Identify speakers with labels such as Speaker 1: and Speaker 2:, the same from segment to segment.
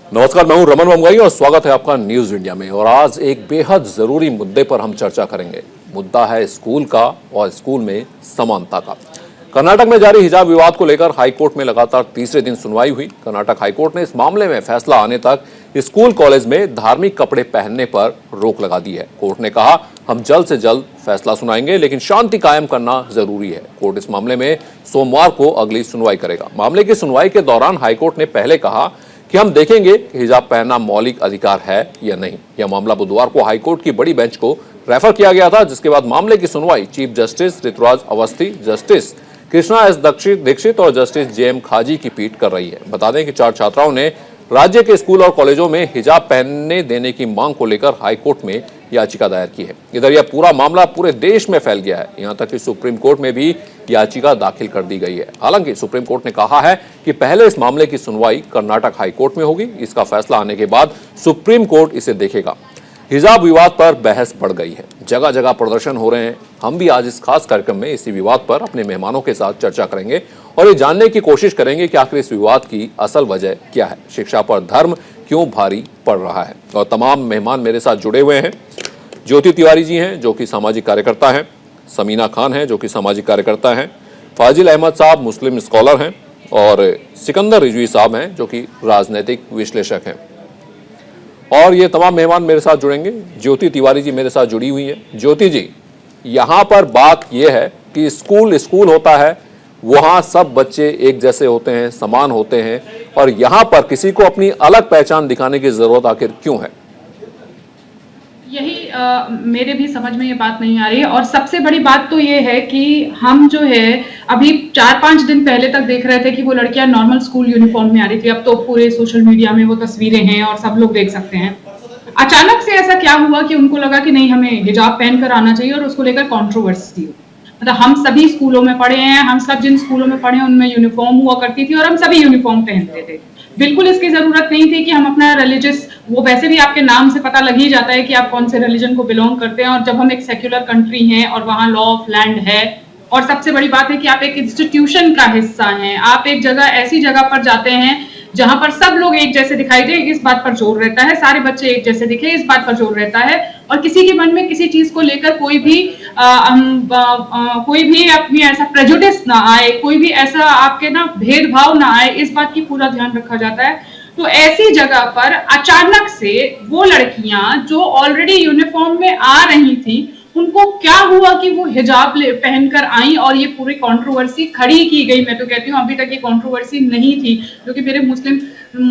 Speaker 1: नमस्कार, मैं हूं रमन बमगाई और स्वागत है आपका न्यूज इंडिया में। और आज एक बेहद जरूरी मुद्दे पर हम चर्चा करेंगे। मुद्दा है स्कूल का और स्कूल में समानता का। कर्नाटक में जारी हिजाब विवाद को लेकर हाईकोर्ट में लगातार तीसरे दिन सुनवाई हुई। कर्नाटक हाईकोर्ट ने इस मामले में फैसला आने तक स्कूल कॉलेज में धार्मिक कपड़े पहनने पर रोक लगा दी है। कोर्ट ने कहा, हम जल्द से जल्द फैसला सुनाएंगे, लेकिन शांति कायम करना जरूरी है। कोर्ट इस मामले में सोमवार को अगली सुनवाई करेगा। मामले की सुनवाई के दौरान हाईकोर्ट ने पहले कहा कि हम देखेंगे कि हिजाब पहनना मौलिक अधिकार है या नहीं। यह मामला बुधवार को हाईकोर्ट की बड़ी बेंच को रेफर किया गया था, जिसके बाद मामले की सुनवाई chief justice Rituraj Awasthi, justice Krishna S Dixit और जस्टिस जे.एम. खाजी की पीठ कर रही है। बता दें कि 4 छात्राओं ने राज्य के स्कूल और कॉलेजों में हिजाब पहनने देने की मांग को लेकर हाईकोर्ट में याचिका दायर की है। इधर यह पूरा मामला पूरे देश में फैल गया है। यहां तक कि सुप्रीम कोर्ट में भी याचिका दाखिल कर दी गई है। हालांकि सुप्रीम कोर्ट ने कहा है कि पहले इस मामले की सुनवाई कर्नाटक हाईकोर्ट में होगी। इसका फैसला आने के बाद सुप्रीम कोर्ट इसे देखेगा। हिजाब विवाद पर बहस बढ़ गई है, जगह जगह प्रदर्शन हो रहे हैं। हम भी आज इस खास कार्यक्रम में इसी विवाद पर अपने मेहमानों के साथ चर्चा करेंगे और ये जानने की कोशिश करेंगे कि आखिर इस विवाद की असल वजह क्या है, शिक्षा पर धर्म क्यों भारी पड़ रहा है। और तमाम मेहमान मेरे साथ जुड़े हुए हैं। ज्योति तिवारी जी हैं, जो कि सामाजिक कार्यकर्ता हैं। समीना खान हैं, जो कि सामाजिक कार्यकर्ता हैं। फाजिल अहमद साहब मुस्लिम स्कॉलर हैं और सिकंदर रिजवी साहब हैं, जो कि राजनीतिक विश्लेषक हैं। और ये तमाम मेहमान मेरे साथ जुड़ेंगे। ज्योति तिवारी जी मेरे साथ जुड़ी हुई हैं। ज्योति जी, यहाँ पर बात यह है कि स्कूल स्कूल होता है, वहाँ सब बच्चे एक जैसे होते हैं, समान होते हैं, और यहाँ पर किसी को अपनी अलग पहचान दिखाने की जरूरत आखिर क्यों है?
Speaker 2: यही मेरे भी समझ में ये बात नहीं आ रही है। और सबसे बड़ी बात तो ये है कि हम जो है अभी 4-5 दिन पहले तक देख रहे थे कि वो लड़कियां नॉर्मल स्कूल यूनिफॉर्म में आ रही थी। अब तो पूरे सोशल मीडिया में वो तस्वीरें हैं और सब लोग देख सकते हैं। अचानक से ऐसा क्या हुआ कि उनको लगा कि नहीं, हमें हिजाब पहन कर आना चाहिए और उसको लेकर कंट्रोवर्सी हुई। मतलब हम सभी स्कूलों में पढ़े हैं, हम सब जिन स्कूलों में पढ़े हैं उनमें यूनिफॉर्म हुआ करती थी और हम सभी यूनिफॉर्म पहनते थे। बिल्कुल इसकी जरूरत नहीं थी कि हम अपना रिलीजियस, वो वैसे भी आपके नाम से पता लग ही जाता है कि आप कौन से रिलीजन को बिलोंग करते हैं। और जब हम एक सेक्युलर कंट्री हैं और वहाँ लॉ ऑफ लैंड है, और सबसे बड़ी बात है कि आप एक इंस्टीट्यूशन का हिस्सा हैं, आप एक जगह ऐसी जगह पर जाते हैं जहां पर सब लोग एक जैसे दिखाई दे, इस बात पर जोर रहता है। सारे बच्चे एक जैसे दिखे, इस बात पर जोर रहता है। और किसी के मन में किसी चीज को लेकर कोई भी अपनी ऐसा प्रेजुडिस ना आए, कोई भी ऐसा आपके ना भेदभाव ना आए, इस बात की पूरा ध्यान रखा जाता है। तो ऐसी जगह पर अचानक से वो लड़कियां जो ऑलरेडी यूनिफॉर्म में आ रही थी, उनको क्या हुआ कि वो हिजाब पहनकर आई और ये पूरी कंट्रोवर्सी खड़ी की गई। मैं तो कहती हूँ अभी तक ये कंट्रोवर्सी नहीं थी, क्योंकि मेरे मुस्लिम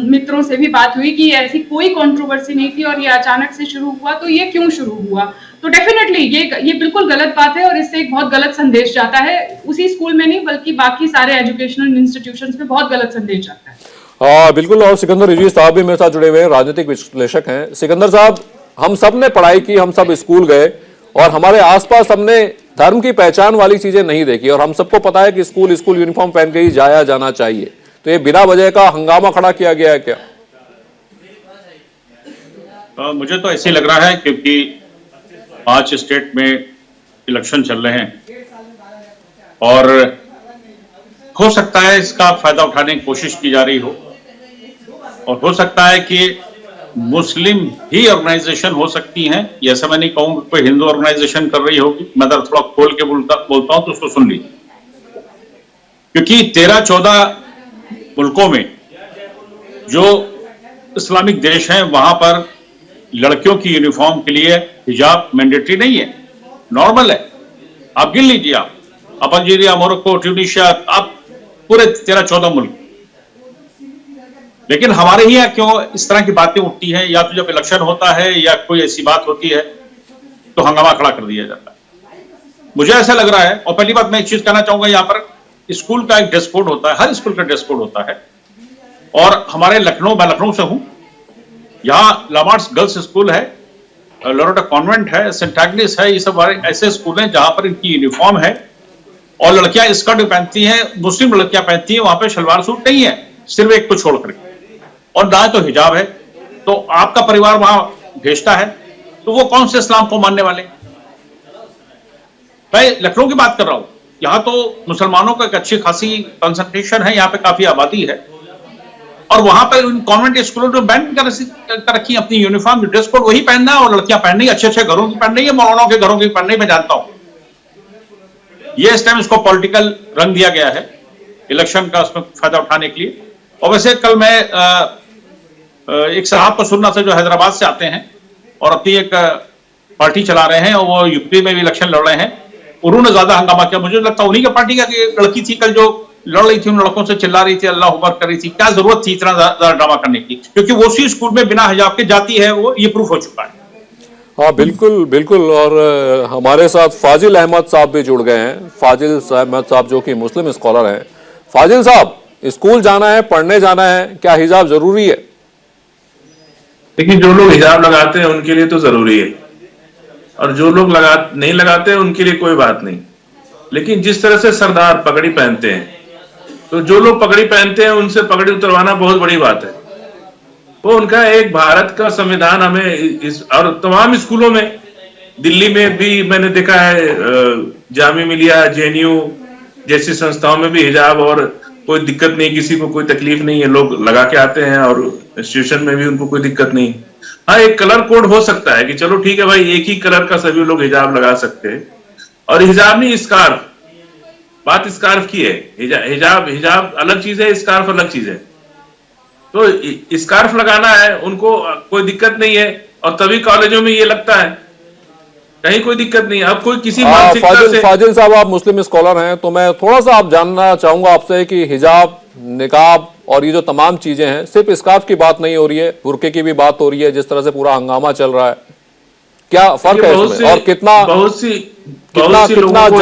Speaker 2: मित्रों से भी बात हुई कि ऐसी कोई कंट्रोवर्सी नहीं थी और ये अचानक से शुरू हुआ। तो ये क्यों शुरू हुआ? तो डेफिनेटली ये बिल्कुल गलत बात है और इससे एक बहुत गलत संदेश जाता है। उसी स्कूल में नहीं बल्कि बाकी सारे एजुकेशनल इंस्टीट्यूशंस में बहुत गलत संदेश जाता है।
Speaker 1: बिल्कुल। और सिकंदर रिजवी साहब भी मेरे साथ जुड़े हुए हैं, राजनीतिक विश्लेषक हैं। सिकंदर साहब, हम सब ने पढ़ाई की, हम सब स्कूल गए और हमारे आसपास हमने धर्म की पहचान वाली चीजें नहीं देखी, और हम सबको पता है कि स्कूल यूनिफॉर्म पहन के ही जाया जाना चाहिए। तो ये बिना वजह का हंगामा खड़ा किया गया है क्या?
Speaker 3: मुझे तो ऐसे लग रहा है, क्योंकि 5 स्टेट में इलेक्शन चल रहे हैं और हो सकता है इसका फायदा उठाने की कोशिश की जा रही हो, और हो सकता है कि मुस्लिम ही ऑर्गेनाइजेशन हो सकती हैं। ये ऐसा मैं नहीं कहूंगा कोई हिंदू ऑर्गेनाइजेशन कर रही होगी। मैं थोड़ा खोल के बोलता हूं तो उसको सुन लीजिए। क्योंकि 13-14 मुल्कों में जो इस्लामिक देश हैं, वहां पर लड़कियों की यूनिफॉर्म के लिए हिजाब मैंडेटरी नहीं है, नॉर्मल है। आप गिन लीजिए, आप अल्जीरिया, मोरक्को, ट्यूनीशिया, आप पूरे 13-14 मुल्क। लेकिन हमारे ही यहाँ क्यों इस तरह की बातें उठती हैं? या तो जब इलेक्शन होता है या कोई ऐसी बात होती है तो हंगामा खड़ा कर दिया जाता है। मुझे ऐसा लग रहा है। और पहली बात मैं एक चीज कहना चाहूंगा, यहाँ पर स्कूल का एक ड्रेस कोड होता है, हर स्कूल का ड्रेस कोड होता है। और हमारे लखनऊ, मैं लखनऊ से हूं, यहाँ लामार्ट्स गर्ल्स स्कूल है, लोरेटा कॉन्वेंट है, सेंट एग्नेस है, ये सब ऐसे स्कूल हैं जहां पर इनकी यूनिफॉर्म है और लड़कियां स्कर्ट पहनती हैं, मुस्लिम लड़कियां पहनती हैं, वहां पर शलवार सूट नहीं है, सिर्फ एक को छोड़ करके, और ना तो हिजाब है। तो आपका परिवार वहां भेजता है, तो वो कौन से इस्लाम को मानने वाले? मैं लखनऊ की बात कर रहा हूं। यहाँ तो मुसलमानों का एक अच्छी खासी कंसंट्रेशन है, यहाँ पे काफी आबादी है, और वहां पर कॉन्वेंट स्कूलों में बैन कर रखी अपनी यूनिफॉर्म ड्रेस कोड वही पहनना है, और लड़कियां पहन रही, अच्छे अच्छे घरों की पहन रही है, मौलानाओं के घरों की पहन रही, मैं जानता हूं। ये इस टाइम इसको पॉलिटिकल रंग दिया गया है इलेक्शन का, उसमें फायदा उठाने के लिए। और वैसे कल मैं एक साहब को सुनना था जो हैदराबाद से आते हैं और अपनी एक पार्टी चला रहे हैं, और वो यूपी में भी इलेक्शन लड़ रहे हैं। उन्होंने ज्यादा हंगामा किया, मुझे लगता है उन्हीं की पार्टी का लड़की थी कल जो लड़ रही थी, उन लड़कों से चिल्ला रही थी, अल्लाह अकबर कर रही थी। क्या जरूरत थी इतना ज्यादा ड्रामा करने की, क्योंकि वो उसी स्कूल में बिना हिजाब के जाती है, वो ये प्रूफ हो चुका है।
Speaker 1: हाँ बिल्कुल बिल्कुल। और हमारे साथ फाजिल अहमद साहब भी जुड़ गए हैं। फाजिल अहमद साहब जो कि मुस्लिम स्कॉलर हैं। फाजिल साहब, स्कूल जाना है, पढ़ने जाना है, क्या हिजाब जरूरी है?
Speaker 4: देखिए, जो लोग हिजाब लगाते हैं उनके लिए तो जरूरी है, और जो लोग नहीं लगाते हैं उनके लिए कोई बात नहीं। लेकिन जिस तरह से सरदार पगड़ी पहनते हैं, तो जो लोग पगड़ी पहनते हैं उनसे पगड़ी उतरवाना बहुत बड़ी बात है। वो उनका एक भारत का संविधान हमें और तमाम स्कूलों में, दिल्ली में भी मैंने देखा है, जामिया मिलिया, जेएनयू जैसी संस्थाओं में भी हिजाब, और कोई दिक्कत नहीं, किसी को कोई तकलीफ नहीं है, लोग लगा के आते हैं, और इंस्टीट्यूशन में भी उनको कोई दिक्कत नहीं। हाँ, एक कलर कोड हो सकता है कि चलो ठीक है भाई, एक ही कलर का सभी लोग हिजाब लगा सकते हैं। और हिजाब नहीं, स्कार्फ, बात स्कार्फ की है। हिजाब अलग चीज है, स्कार्फ अलग चीज है। तो स्कार्फ लगाना है उनको, कोई दिक्कत नहीं है, और तभी कॉलेजों में ये लगता है, कहीं कोई दिक्कत नहीं है। अब कोई किसी मानसिकता से
Speaker 1: फाजिल साहब, आप मुस्लिम स्कॉलर हैं, तो मैं थोड़ा सा आप जानना चाहूंगा आपसे कि हिजाब, निकाब और ये जो तमाम चीजें हैं, सिर्फ स्कार्फ की बात नहीं हो रही है, बुर्के की भी बात हो रही है, जिस तरह से पूरा हंगामा चल रहा है, क्या फर्क है इसमें? और कितना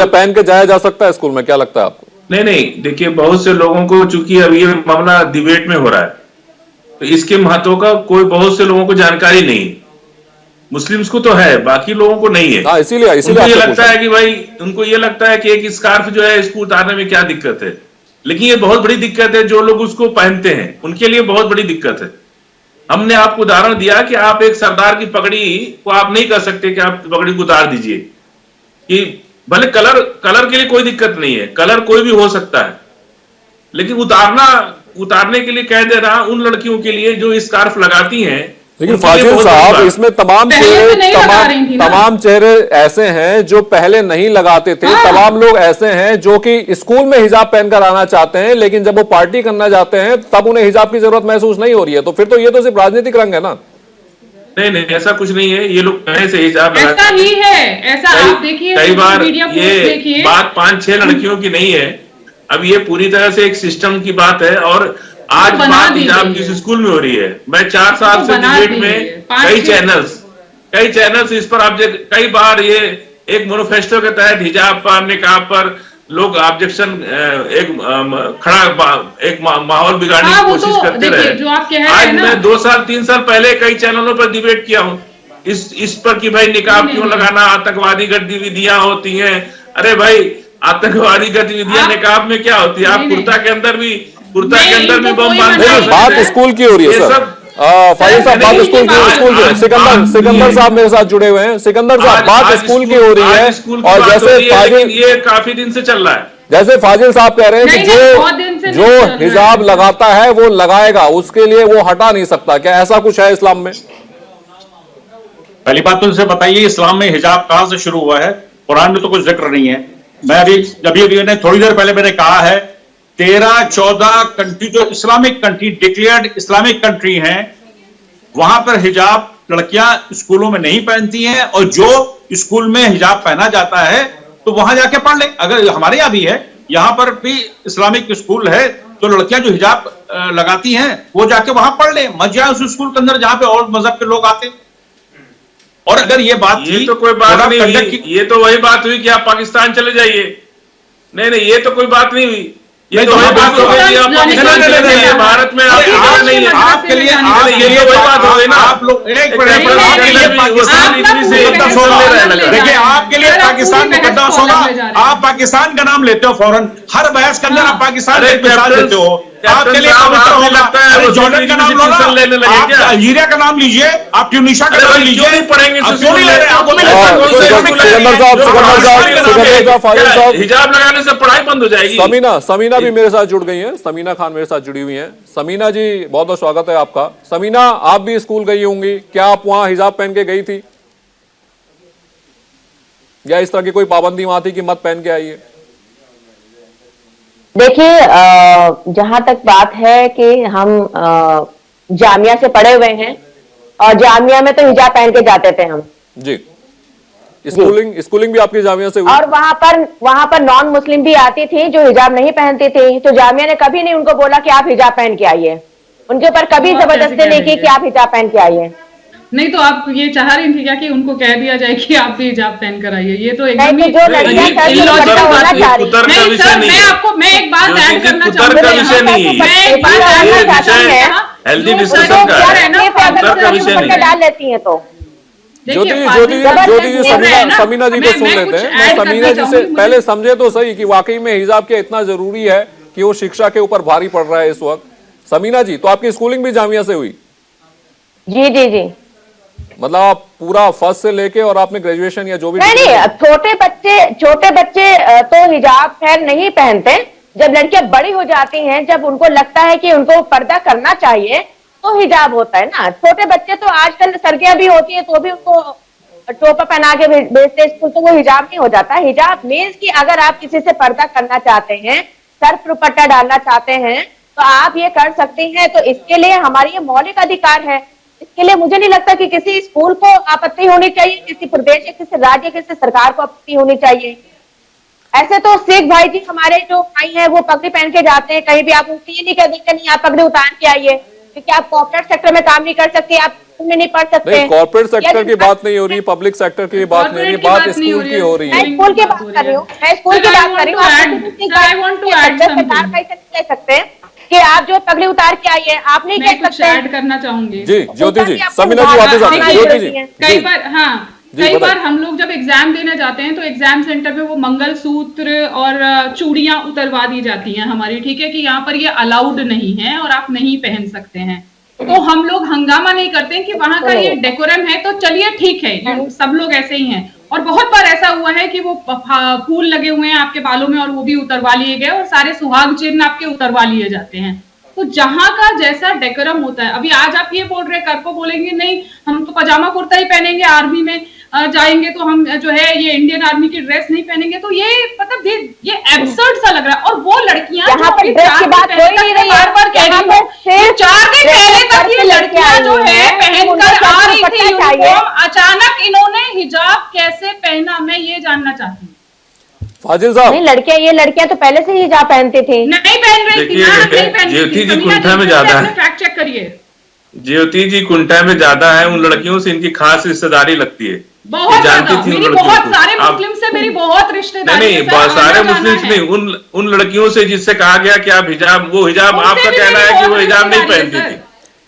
Speaker 1: पहन के जाया जा सकता है स्कूल में, क्या लगता है आपको?
Speaker 4: नहीं, देखिए, बहुत से लोगों को, चूंकि अब ये मामला डिबेट में हो रहा है, तो इसके महत्व का बहुत से लोगों को जानकारी नहीं। मुस्लिम्स को तो है, बाकी लोगों को नहीं है।
Speaker 1: इसीलिए
Speaker 4: ये लगता है कि भाई, उनको ये लगता है कि एक स्कार्फ जो है इसको उतारने में क्या दिक्कत है, लेकिन ये बहुत बड़ी दिक्कत है। जो लोग उसको पहनते हैं उनके लिए बहुत बड़ी दिक्कत है। हमने आपको उदाहरण दिया कि आप एक सरदार की पगड़ी को आप नहीं कर सकते कि आप पगड़ी को उतार दीजिए, कि भले कलर के लिए कोई दिक्कत नहीं है, कलर कोई भी हो सकता है, लेकिन उतारने के लिए कह दे रहा उन लड़कियों के लिए जो स्कार्फ लगाती हैं।
Speaker 1: लेकिन फाजिल साहब, इसमें तमाम चेहरे ऐसे हैं जो पहले नहीं लगाते थे। तमाम लोग ऐसे हैं जो कि स्कूल में हिजाब पहनकर आना चाहते हैं, लेकिन जब वो पार्टी करना जाते हैं तब उन्हें हिजाब की जरूरत महसूस नहीं हो रही है। तो फिर तो ये तो सिर्फ राजनीतिक रंग है ना?
Speaker 4: नहीं, ऐसा कुछ नहीं है। ये लोग पहले से हिजाब
Speaker 2: लगाते हैं, ऐसा ही है। ऐसा आप देखिए,
Speaker 4: कई बार ये बात 5-6 लड़कियों की नहीं है। अब ये पूरी तरह से एक सिस्टम की बात है, और आज बात हिजाब किस स्कूल में हो रही है। मैं 4 साल से डिबेट में कई चैनल्स इस पर कई बार ये एक मैनिफेस्टो के तहत हिजाब पर, निकाब पर लोग ऑब्जेक्शन, एक माहौल बिगाड़ने की कोशिश करते रहे। आज मैं 2 साल 3 साल पहले कई चैनलों पर डिबेट किया हूँ इस पर कि भाई निकाब क्यों लगाना, आतंकवादी गतिविधियां होती हैं। अरे भाई, आतंकवादी गतिविधियां निकाब में क्या होती है? आप कुर्ता के अंदर भी बम बांधते हैं।
Speaker 1: बात स्कूल की हो रही है सर। फाजिल साहब, बात स्कूल की। सिकंदर साहब मेरे साथ जुड़े हुए हैं। सिकंदर साहब, बात स्कूल की हो रही है, और जैसे फाजिल,
Speaker 4: ये काफी दिन से चल रहा है।
Speaker 1: जैसे फाजिल साहब कह रहे हैं कि जो हिजाब लगाता है वो लगाएगा, उसके लिए वो हटा नहीं सकता। क्या ऐसा कुछ है इस्लाम में?
Speaker 3: पहली बात तो इसे बताइए, इस्लाम में हिजाब कहां से शुरू हुआ है? कुरान में तो कुछ जिक्र नहीं है। मैं अभी थोड़ी देर पहले मैंने कहा है, 13-14 कंट्री जो Islamic country, declared Islamic country हैं, वहां पर हिजाब लड़कियां स्कूलों में नहीं पहनती हैं, और जो स्कूल में हिजाब पहना जाता है तो वहां जाके पढ़ ले। अगर हमारे यहाँ भी है, यहाँ पर भी इस्लामिक स्कूल है, तो लड़कियां जो हिजाब लगाती हैं वो जाके वहां पढ़ ले, मत जाए उस स्कूल के अंदर जहां पे और मजहब के लोग आते। और अगर ये बात
Speaker 4: ये तो कोई बात नहीं, ये तो वही बात हुई कि आप पाकिस्तान चले जाइए। नहीं, ये तो कोई बात नहीं हुई। ये तो वही बात हो गई, भारत में नहीं है
Speaker 3: आपके लिए।
Speaker 4: ये वही बात हो गई ना।
Speaker 3: आप लोग देखिए, आपके लिए पाकिस्तान मुकद्दस होगा। आप पाकिस्तान का नाम लेते हो फौरन, हर बहस के अंदर आप पाकिस्तान लेते हो। आपके लिए लगता है जॉर्डन का नाम लो ना,
Speaker 4: लेने लगे
Speaker 3: आप
Speaker 4: क्या?
Speaker 3: अल्जीरिया का नाम लीजिए, आप ट्यूनीशिया का नाम लीजिए,
Speaker 4: नहीं पढ़ेंगे
Speaker 3: आप क्यों नहीं ले रहे? आपको मैं
Speaker 4: हिजाब लगाने से पढ़ाई बंद हो जाएगी।
Speaker 1: समीना भी मेरे साथ जुड़ गई हैं, समीना खान मेरे साथ जुड़ी हुई हैं। समीना जी, बहुत बहुत स्वागत है आपका। समीना, आप भी स्कूल गई होंगी, क्या आप वहां हिजाब पहन के गई थी या इस तरह की कोई पाबंदी वहां थी कि मत पहन के आइए?
Speaker 5: देखिए, जहां तक बात है कि हम जामिया से पढ़े हुए हैं और जामिया में तो हिजाब पहन के जाते थे हम
Speaker 1: जी। स्कूलिंग भी आपकी जामिया से हुई?
Speaker 5: और वहां पर नॉन मुस्लिम भी आती थी जो हिजाब नहीं पहनती थी, तो जामिया ने कभी नहीं उनको बोला कि आप हिजाब पहन के आइए, उनके ऊपर कभी जबरदस्ती नहीं की कि आप हिजाब पहन के आइए।
Speaker 2: नहीं तो आप ये चाह रही थी क्या कि उनको कह दिया जाए कि आप भी हिजाब पहन कर आइए? ये तो
Speaker 5: नहीं, तो जो लड़कियां
Speaker 2: illogical बात हुई।
Speaker 5: चाह रही
Speaker 2: नहीं सर, मैं एक बात ऐड करना
Speaker 4: उतर का विषय नहीं हेल्दी डिस्कशन का है,
Speaker 5: डाल लेती है तो
Speaker 1: ज्योति जी, समीना जी को सुन लेते हैं। मैं समीना जी से पहले समझे तो सही कि वाकई में हिजाब क्या इतना जरूरी है कि वो शिक्षा के ऊपर भारी पड़ रहा है इस वक्त। समीना जी, तो आपकी स्कूलिंग भी जामिया से हुई?
Speaker 5: जी जी जी।
Speaker 1: मतलब आप पूरा फर्स्ट से लेके और आपने ग्रेजुएशन या जो भी?
Speaker 5: नहीं, छोटे बच्चे तो हिजाब खैर नहीं पहनते। जब लड़कियां बड़ी हो जाती हैं, जब उनको लगता है कि उनको पर्दा करना चाहिए तो हिजाब होता है ना। छोटे बच्चे तो आजकल सर्दियां भी होती है तो भी उनको टोपा पहना के भेजते स्कूल, तो वो हिजाब नहीं हो जाता। हिजाब मीन्स कि अगर आप किसी से पर्दा करना चाहते हैं, सर पर दुपट्टा डालना चाहते हैं तो आप ये कर सकते हैं। तो इसके लिए हमारी ये मौलिक अधिकार है। इसके लिए मुझे नहीं लगता कि किसी स्कूल को आपत्ति होनी चाहिए, किसी प्रदेश या किसी राज्य, किसी सरकार को आपत्ति होनी चाहिए। ऐसे तो सिख भाई जी हमारे जो भाई हैं वो पगड़ी पहन के जाते हैं, कहीं भी आप उनसे ये नहीं कह देंगे नहीं आप पगड़ी उतार के आइए, क्योंकि आप कॉर्पोरेट सेक्टर में काम नहीं कर सकते, आप में नहीं पढ़ सकते।
Speaker 1: नहीं, कॉर्पोरेट सेक्टर की बात नहीं हो रही, पब्लिक सेक्टर की बात नहीं हो रही, बात स्कूल की हो रही है।
Speaker 5: मैं स्कूल की बात कर रही हूँ, मैं स्कूल की बात कर रही हूँ। सरकार पैसे नहीं ले सकते कि आप जो पगड़ी उतार के आइए, आप नहीं कह सकते।
Speaker 2: ऐड करना चाहूंगी
Speaker 1: जी ज्योति जी, समीना जी वापस आते हैं। ज्योति जी,
Speaker 2: कई बार हम लोग जब एग्जाम देने जाते हैं तो एग्जाम सेंटर पे वो मंगलसूत्र और चूड़ियां उतरवा दी जाती हैं हमारी, ठीक है, कि यहाँ पर ये अलाउड नहीं है और आप नहीं पहन सकते हैं। तो हम लोग हंगामा नहीं करते हैं कि वहां का ये डेकोरम है तो चलिए ठीक है, सब लोग ऐसे ही हैं। और बहुत बार ऐसा हुआ है कि वो फूल लगे हुए हैं आपके बालों में और वो भी उतरवा लिए गए और सारे सुहाग चिन्ह आपके उतरवा लिए जाते हैं। तो जहां का जैसा डेकोरम होता है, अभी आज आप ये बोल रहे हैं, कल को बोलेंगे नहीं हम तो पजामा कुर्ता ही पहनेंगे, आर्मी में जाएंगे तो हम जो है ये इंडियन आर्मी की ड्रेस नहीं पहनेंगे। तो ये मतलब ये एब्सर्ड सा लग रहा है। और वो लड़कियां
Speaker 5: यहाँ पर ड्रेस की बात हो ही नहीं रही है,
Speaker 2: बार कह रही है 4 दिन पहले तक ये लड़कियां जो है पहनकर आ रही थी यूनिफॉर्म, अचानक इन्होंने हिजाब कैसे पहना, मैं ये जानना चाहती हूँ।
Speaker 1: फाजिल साहब,
Speaker 5: नहीं, ये लड़कियां तो पहले से ही हिजाब पहनती थी।
Speaker 2: नहीं पहन रही थी, नहीं पहन रही
Speaker 4: ज्योति
Speaker 2: थी।
Speaker 4: जी कुंठा में ज्यादा है,
Speaker 2: फैक्ट चेक करिए।
Speaker 4: ज्योति जी कुंठा में ज्यादा है, उन लड़कियों से इनकी खास रिश्तेदारी लगती है।
Speaker 2: बहुत
Speaker 4: जानती थी
Speaker 2: मेरी बहुत सारे मुस्लिम से मेरी बहुत रिश्तेदारी
Speaker 4: नहीं, बहुत सारे मुस्लिम नहीं, उन लड़कियों से जिससे कहा गया कि आप हिजाब, वो हिजाब आपका कहना है कि वो हिजाब नहीं पहनती थी।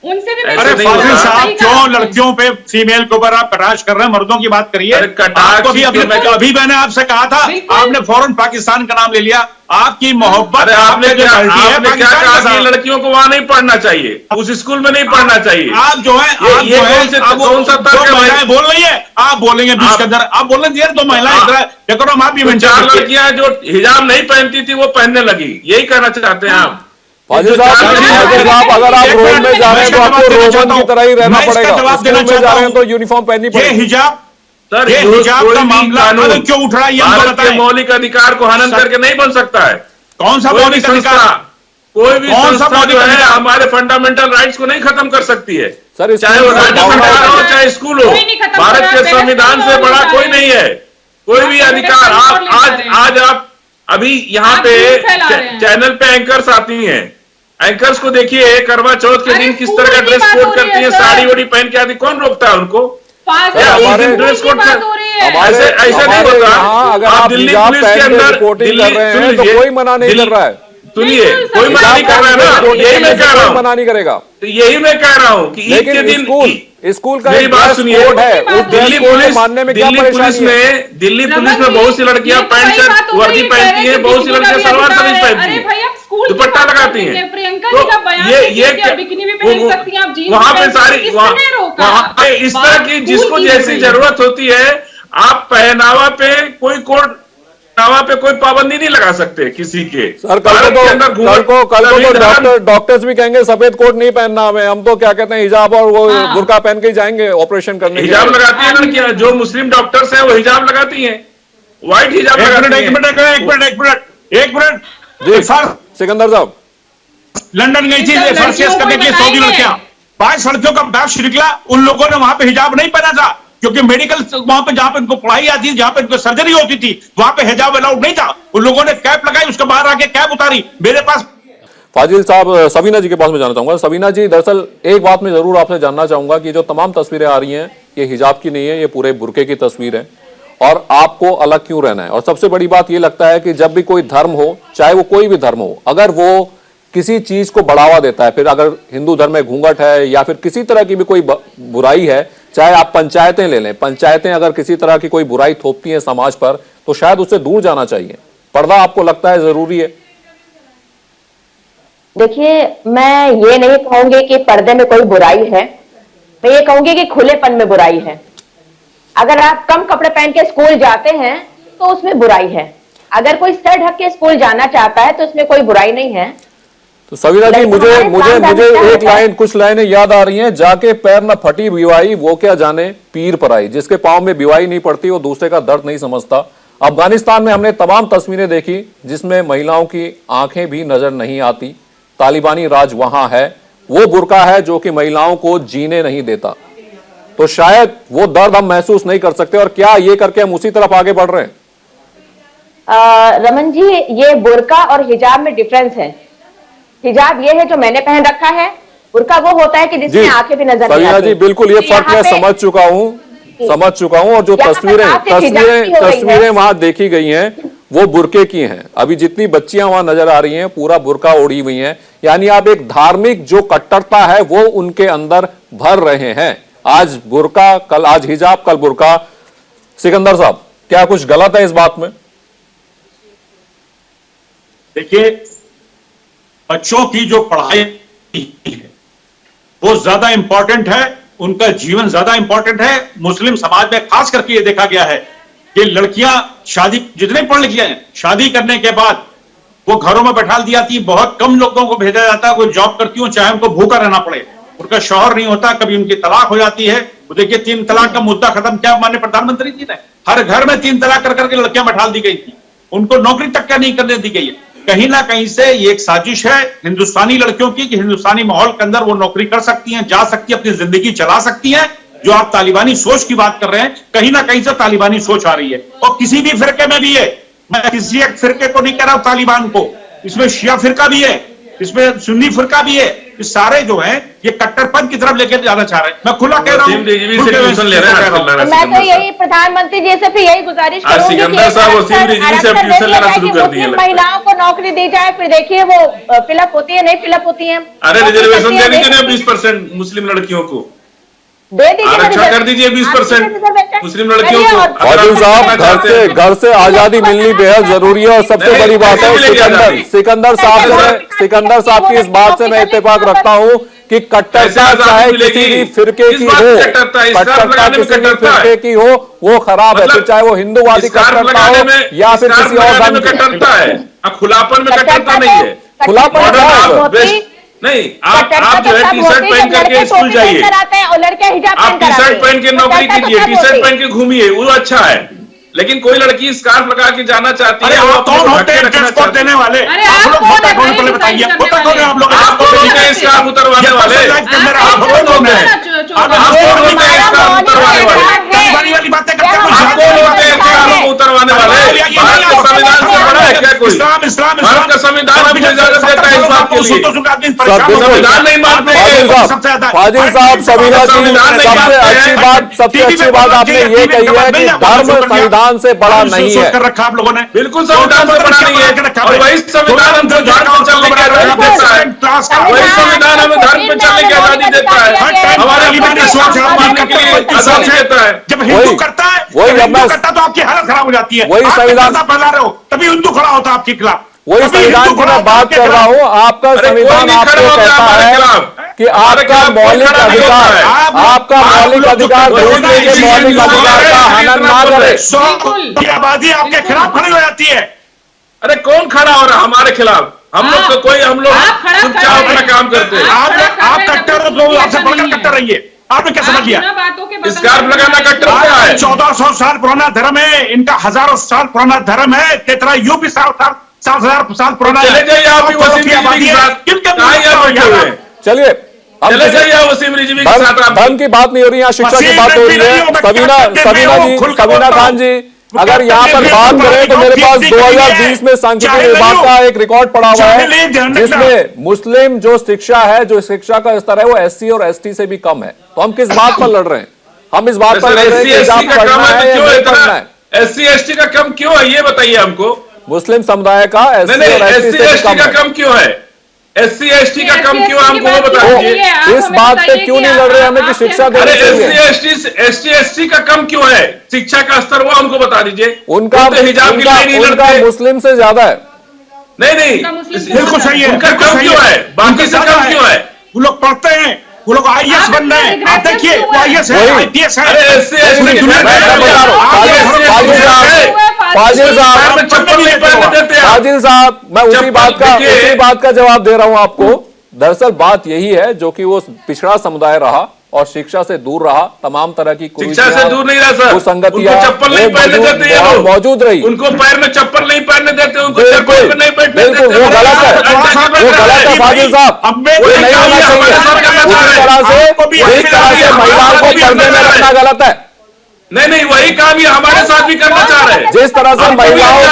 Speaker 2: उनसे भी
Speaker 4: ऐसे
Speaker 3: अरे
Speaker 4: नहीं
Speaker 3: फाजिल
Speaker 4: होता।
Speaker 3: साहब, क्यों लड़कियों पे फीमेल के ऊपर आप कटाक्ष कर रहे हैं? मर्दों की बात करिए।
Speaker 4: अरे कटाक्ष
Speaker 3: आपको भी अभी मैंने आपसे कहा था, आपने फौरन पाकिस्तान का नाम ले लिया। आपकी मोहब्बत,
Speaker 4: अरे आपने क्या कहा कि
Speaker 3: है,
Speaker 4: लड़कियों को वहां नहीं पढ़ना चाहिए, उस स्कूल में नहीं पढ़ना चाहिए?
Speaker 3: आप जो है
Speaker 4: कौन सा तर्क
Speaker 3: महिलाएं बोल रही है, आप बोलेंगे बीच के अंदर, आप बोल रहे हैं दो महिलाएं देखो आप भी
Speaker 4: 4 लड़कियां जो हिजाब नहीं पहनती थी वो पहनने लगी, यही कहना चाहते हैं आप?
Speaker 1: फाजिल साहब, अगर आप रोम में जा रहे हैं तो आपको रोमन की तरह ही रहना पड़ेगा। स्कूल में जा रहे हैं तो यूनिफॉर्म पहननी पड़ेगी।
Speaker 3: हिजाब
Speaker 4: सर,
Speaker 3: ये हिजाब का मामला क्यों उठ रहा है, ये हमको
Speaker 4: भारत के
Speaker 3: बताएं।
Speaker 4: मौलिक अधिकार को हनन करके नहीं बन सकता है।
Speaker 3: कौन सा मौलिक अधिकार?
Speaker 4: कोई भी
Speaker 3: कौन सा
Speaker 4: संस्था
Speaker 3: मौलिक
Speaker 4: जो है
Speaker 3: अधिकार?
Speaker 4: हमारे फंडामेंटल राइट्स को नहीं खत्म कर सकती है,
Speaker 1: सर,
Speaker 4: चाहे वो राज्य सरकार हो चाहे स्कूल हो।
Speaker 2: कोई नहीं खत्म
Speaker 4: भारत
Speaker 2: कर
Speaker 4: के
Speaker 2: रहा है,
Speaker 4: संविधान से बड़ा कोई नहीं है, कोई भी अधिकार। आज आप अभी यहाँ पे चैनल पे एंकर्स आती हैं, एंकर्स को देखिए करवा चौथ के दिन किस तरह का ड्रेस कोड करती हैं, साड़ी वोड़ी पहन के आती, कौन रोकता है उनको?
Speaker 1: हमारे
Speaker 4: ड्रेस कोड ऐसे नहीं
Speaker 1: हमारे
Speaker 4: होता।
Speaker 1: यहाँ अगर आप
Speaker 4: दिल्ली
Speaker 1: हिजाब
Speaker 4: पुलिस के
Speaker 1: पहन के
Speaker 4: अंदर
Speaker 1: रिपोर्टिंग कर रहे हैं तो कोई मना नहीं कर रहा है।
Speaker 4: सुनिए,
Speaker 2: बिल्कुल
Speaker 4: कोई मना नहीं कर रहा है ना, यही मैं कह रहा हूँ,
Speaker 1: मना नहीं करेगा,
Speaker 4: तो यही मैं कह रहा हूँ कि ईद के
Speaker 1: लेकिन
Speaker 4: दिन
Speaker 1: स्कूल का
Speaker 4: मेरी
Speaker 1: एक
Speaker 4: बात
Speaker 1: ड्रेस
Speaker 4: सुनिए,
Speaker 1: कोड है, उस ड्रेस
Speaker 4: दिल्ली
Speaker 1: कोड
Speaker 4: पुलिस
Speaker 1: मानने में क्या
Speaker 4: दिल्ली पुलिस
Speaker 1: परेशानी है?
Speaker 4: में दिल्ली पुलिस
Speaker 2: रमन
Speaker 4: में
Speaker 2: जी,
Speaker 4: बहुत सी लड़कियां
Speaker 2: ये तो
Speaker 4: पैंट
Speaker 2: वही
Speaker 4: शर्ट
Speaker 2: बात हो
Speaker 4: वर्दी
Speaker 2: गई,
Speaker 4: पहनती
Speaker 2: कह रहे
Speaker 4: हैं,
Speaker 2: कि
Speaker 4: बहुत सी
Speaker 2: बिकिनी का
Speaker 4: लड़कियां
Speaker 2: भी
Speaker 4: सलवार
Speaker 2: अधिकार
Speaker 4: कमीज
Speaker 2: है।
Speaker 4: पहनती
Speaker 2: अरे
Speaker 4: हैं,
Speaker 2: भैया, स्कूल की
Speaker 4: दुपट्टा
Speaker 2: बात
Speaker 4: लगाती
Speaker 2: कर रही
Speaker 4: हैं।
Speaker 2: है, प्रियंका
Speaker 4: तो
Speaker 2: जी का बयान
Speaker 4: ये
Speaker 2: देखिए कि
Speaker 4: क्या-
Speaker 2: आप बिकिनी भी पहन सकती हैं, आप जीन्स
Speaker 4: वहां
Speaker 2: भी
Speaker 4: पे
Speaker 2: पहन सकती
Speaker 4: सारी
Speaker 2: हैं, किसने रोका?
Speaker 4: वहां पे इस तरह
Speaker 2: बात
Speaker 4: की
Speaker 2: स्कूल
Speaker 4: जिसको
Speaker 2: की हो
Speaker 4: जैसी
Speaker 2: रही है।
Speaker 4: जरूरत होती है, आप पहनावा पे कोई कोड पहनावा पे कोई पाबंदी नहीं लगा सकते किसी के।
Speaker 1: सर
Speaker 4: भारत के अंदर
Speaker 1: कल को तो
Speaker 4: संविधान-
Speaker 1: डॉक्टर्स भी कहेंगे सफेद कोट नहीं पहनना हमें, हम तो क्या कहते हैं हिजाब और वो
Speaker 2: हाँ।
Speaker 1: बुर्का पहन के ही जाएंगे ऑपरेशन करने के
Speaker 4: हिजाब
Speaker 1: लिए।
Speaker 4: लगाती है लड़कियां, जो मुस्लिम डॉक्टर्स हैं वो हिजाब लगाती हैं, व्हाइट हिजाब लगाती हैं।
Speaker 3: एक मिनट
Speaker 1: जी
Speaker 3: सर,
Speaker 1: सिकंदर साहब,
Speaker 3: लंदन गई थी
Speaker 2: ये सब
Speaker 3: फर्स्ट केस
Speaker 2: लड़कियों
Speaker 3: करने
Speaker 2: को
Speaker 3: के लिए 100
Speaker 2: बताएंगे।
Speaker 3: लड़कियां, 5 लड़कियों का बैच निकला, उन लोगों ने वहां पे हिजाब नहीं पहना था, क्योंकि मेडिकल वहां पे जहां पे उनको पढ़ाई आती थी, जहां पे उनको सर्जरी होती थी, वहां पे हिजाब अलाउड नहीं था। उन लोगों ने कैप लगाई, उसके बाहर आके कैप उतारी। मेरे पास
Speaker 1: फाजिल साहब, सबीना जी के पास में जाना चाहूंगा। सबीना जी, दरअसल एक बात मैं जरूर आपसे जानना चाहूंगा कि जो तमाम तस्वीरें आ रही हैं ये हिजाब की नहीं है, ये पूरे बुरके की तस्वीर है, और आपको अलग क्यों रहना है? और सबसे बड़ी बात ये लगता है कि जब भी कोई धर्म हो, चाहे वो कोई भी धर्म हो, अगर वो किसी चीज को बढ़ावा देता है, फिर अगर हिंदू धर्म में घूंघट है या फिर किसी तरह की भी कोई बुराई है, चाहे आप पंचायतें ले लें, पंचायतें अगर किसी तरह की कोई बुराई थोपती हैं समाज पर, तो शायद उससे दूर जाना चाहिए। पर्दा आपको लगता है जरूरी है?
Speaker 5: देखिए, मैं ये नहीं कहूंगी कि पर्दे में कोई बुराई है, मैं ये कहूंगी कि खुलेपन में बुराई है। अगर आप कम कपड़े पहन के स्कूल जाते हैं तो उसमें बुराई है, अगर कोई सर ढक के स्कूल जाना चाहता है तो उसमें कोई बुराई नहीं है।
Speaker 1: तो सबीना जी, मुझे एक लाइन, कुछ लाइनें याद आ रही हैं, जाके पैर न फटी बिवाई वो क्या जाने पीर पर आई, जिसके पांव में बिवाई नहीं पड़ती वो दूसरे का दर्द नहीं समझता। अफगानिस्तान में हमने तमाम तस्वीरें देखी जिसमें महिलाओं की आंखें भी नजर नहीं आती, तालिबानी राज वहां है, वो बुर्का है जो कि महिलाओं को जीने नहीं देता। तो शायद वो दर्द हम महसूस नहीं कर सकते, और क्या ये करके हम उसी तरफ आगे बढ़ रहे हैं?
Speaker 5: रमन जी, ये बुर्का और हिजाब में डिफरेंस है। हिजाब ये है जो मैंने पहन रखा है, बुर्का वो होता है कि जिसमें आंखें भी नजर नहीं आती।
Speaker 1: जी बिल्कुल, ये फर्क मैं समझ चुका हूं, और जो तस्वीरें वहां देखी गई हैं वो बुरके की हैं। अभी जितनी बच्चियां वहां नजर आ रही हैं पूरा बुर्का ओढ़ी हुई हैं, यानी आप एक धार्मिक जो कट्टरता है वो उनके अंदर भर रहे हैं। आज बुर्का, कल आज हिजाब, कल बुर्का। सिकंदर साहब, क्या कुछ गलत है इस बात में?
Speaker 3: देखिए, बच्चों की जो पढ़ाई है वो ज्यादा इंपॉर्टेंट है, उनका जीवन ज्यादा इंपॉर्टेंट है। मुस्लिम समाज में खास करके ये देखा गया है कि लड़कियां शादी, जितने पढ़ लिखी हैं, शादी करने के बाद वो घरों में बैठा दी जाती है। बहुत कम लोगों को भेजा जाता है, कोई जॉब करती हो चाहे उनको भूखा रहना पड़े, उनका शौहर नहीं होता, कभी उनकी तलाक हो जाती है। वो देखिए 3 तलाक का मुद्दा खत्म क्या माननीय प्रधानमंत्री जी ने, हर घर में 3 तलाक कर करके लड़कियां बैठा दी गई थी, उनको नौकरी तक क्या नहीं करने दी गई है। कहीं ना कहीं से ये एक साजिश है हिंदुस्तानी लड़कियों की कि हिंदुस्तानी माहौल के अंदर वो नौकरी कर सकती हैं, जा सकती हैं, अपनी जिंदगी चला सकती हैं। जो आप तालिबानी सोच की बात कर रहे हैं, कहीं ना कहीं से तालिबानी सोच आ रही है, और किसी भी फिरके में भी है। मैं किसी एक फिरके को नहीं कह रहा हूं तालिबान को, इसमें शिया फिरका भी है, इसमें सुन्नी फिरका भी है, ये सारे जो हैं ये कट्टरपंथ की तरफ लेकर जाना चाह रहे हैं। मैं खुला कह रहा हूं,
Speaker 5: मैं तो यही प्रधानमंत्री जी से फिर यही गुजारिश करूंगी कि महिलाओं को नौकरी दी जाए। फिर देखिए वो फिलअप होती है, नहीं फिलअप होती है।
Speaker 4: अरे रिजर्वेशन दे दीजिए 20% मुस्लिम लड़कियों को,
Speaker 5: दे दीजिए,
Speaker 4: आरक्षण कर दीजिए 20% मुस्लिम लड़कियों को।
Speaker 1: फाजिल साहब, घर से आजादी मिलनी बेहद जरूरी है, और सबसे बड़ी बात है सिकंदर साहब की इस बात से मैं इत्तेफाक रखता हूं कि कट्टरता चाहे किसी भी फिरके की हो, कट्टरता किसी भी फिरके की हो वो खराब है, फिर चाहे वो हिंदूवादी कट्टरता हो या फिर किसी और धर्म की।
Speaker 4: कट्टरता है, खुलापन में कट्टरता नहीं है,
Speaker 1: खुलापन
Speaker 4: नहीं। आप जो है टी शर्ट पहन करके स्कूल जाइए, आप टी शर्ट पहन के नौकरी कीजिए, टी शर्ट पहन के घूमिए, वो अच्छा है। लेकिन कोई लड़की स्कार्फ लगा के जाना चाहती है, वो कौन होते हैं ड्रेस कोड देने वाले? आप लोग होता कौन पहले बताइए, होता कौन है आप लोग? आप कौन है स्कार्फ उतरवाने वाले? आप कौन है? आप कौन होते हैं स्कार्फ उतरवाने वाले?
Speaker 3: वाली बातें करते हैं,
Speaker 4: आप कौन होते हैं स्कार्फ उतरवाने वाले? भारत के संविधान से बड़ा है क्या कोई? भारत का संविधान आपको इजाजत देता है इस बात के लिए। संविधान नहीं मानते
Speaker 1: फाजिल साहब, सबीना जी, सबसे अच्छी बात आपने ये कही है कि धर्म संविधान से बड़ा नहीं है।
Speaker 3: रखा आप लोगों ने,
Speaker 4: बिल्कुल संविधान से बड़ा नहीं है, और वही संविधान हमको धर्म पर चलने की आजादी देता है। वही संविधान हमें धर्म पर चलने की आजादी देता है, हमारे अपनी सोच मानने के लिए आजादी देता है।
Speaker 3: जब हिंदू करता है, तो आपकी हालत खराब हो जाती है।
Speaker 1: वही संविधान
Speaker 3: फैला रहे हो, तभी हिंदू खड़ा होता है आपके खिलाफ।
Speaker 1: वही संविधान की मैं बात कर रहा हूँ। आपका संविधान आपको कहता है कि आपका मौलिक अधिकार, आपका मौलिक अधिकार दूसरे के मौलिक अधिकार का हनन ना करे।
Speaker 3: 100 की आबादी आपके खिलाफ खड़ी हो जाती है।
Speaker 4: अरे कौन खड़ा हो रहा है हमारे खिलाफ? हम लोग तो कोई, हम लोग चुपचाप अपना काम करते हैं।
Speaker 3: आप कट्टर लोग, आपसे बढ़कर कट्टर रहिए। आपने क्या समझ लिया?
Speaker 4: स्कार्फ लगाना कट्टर क्या है?
Speaker 3: 1400 साल पुराना धर्म है इनका, हजारों साल पुराना धर्म है। तेरा यूपी 7,000 साल पुराना।
Speaker 4: चले जाइए आप भी वसीम रिजवी के साथ, कहाँ यहाँ बैठे हुए हैं?
Speaker 1: चलिए
Speaker 4: चले जाइए वसीम रिजवी के साथ। आप
Speaker 1: धर्म की बात नहीं हो रही, यहाँ शिक्षा की बात हो रही है। सबीना खान जी, अगर यहाँ पर बात करें तो मेरे पास 2020 में सांख्यिकी विभाग का एक रिकॉर्ड पड़ा हुआ है जिसमें मुस्लिम जो शिक्षा है, जो शिक्षा का स्तर है वो एससी और एसटी से भी कम है। तो हम किस बात पर लड़ रहे हैं? हम इस बात पर लड़ रहे हैं कि हिजाब पढ़ना है या नहीं पढ़ना है।
Speaker 4: एससी एसटी का कम क्यों है ये बताइए हमको।
Speaker 1: मुस्लिम समुदाय का एससी और एसटी से
Speaker 4: कम क्यों है? एससी एसटी का कम क्यों है हमको वो बता दीजिए।
Speaker 1: इस बात पे क्यों नहीं लड़ रहे हमें कि शिक्षा देनी चाहिए?
Speaker 4: एसटी एसटी का कम क्यों है? शिक्षा का स्तर वो हमको बता दीजिए।
Speaker 1: उनका
Speaker 4: हिजाब
Speaker 1: उनका मुस्लिम से ज्यादा है।
Speaker 4: नहीं,
Speaker 3: बिल्कुल सही है।
Speaker 4: उनका कम क्यों है? बाकी से कम क्यों है?
Speaker 3: वो लोग पढ़ते हैं, वो लोग आईएएस बन रहे हैं। आप देखिए वो आईएएस है, आईपीएस है।
Speaker 1: फाजिल साहब, मैं उसी बात का जवाब दे रहा हूं आपको। दरअसल बात यही है, जो कि वो पिछड़ा समुदाय रहा और शिक्षा से दूर रहा, तमाम तरह की
Speaker 4: शिक्षा से दूर नहीं रहा सर,
Speaker 1: कुसंगतियां
Speaker 4: चप्पल नहीं पहनने देते हैं लोग,
Speaker 1: मौजूद रही।
Speaker 4: उनको पैर में चप्पल नहीं पहनने देते, उनको चप्पल में नहीं बैठने देते।
Speaker 1: वो गलत है, वो गलत है फाजिल साहब, ये नहीं होना चाहिए। जिस तरह से महिलाओं को पर्दे में रखना गलत है।
Speaker 4: नहीं, वही काम ये हमारे साथ भी करना चाह रहे हैं।
Speaker 1: जिस तरह से महिलाओं को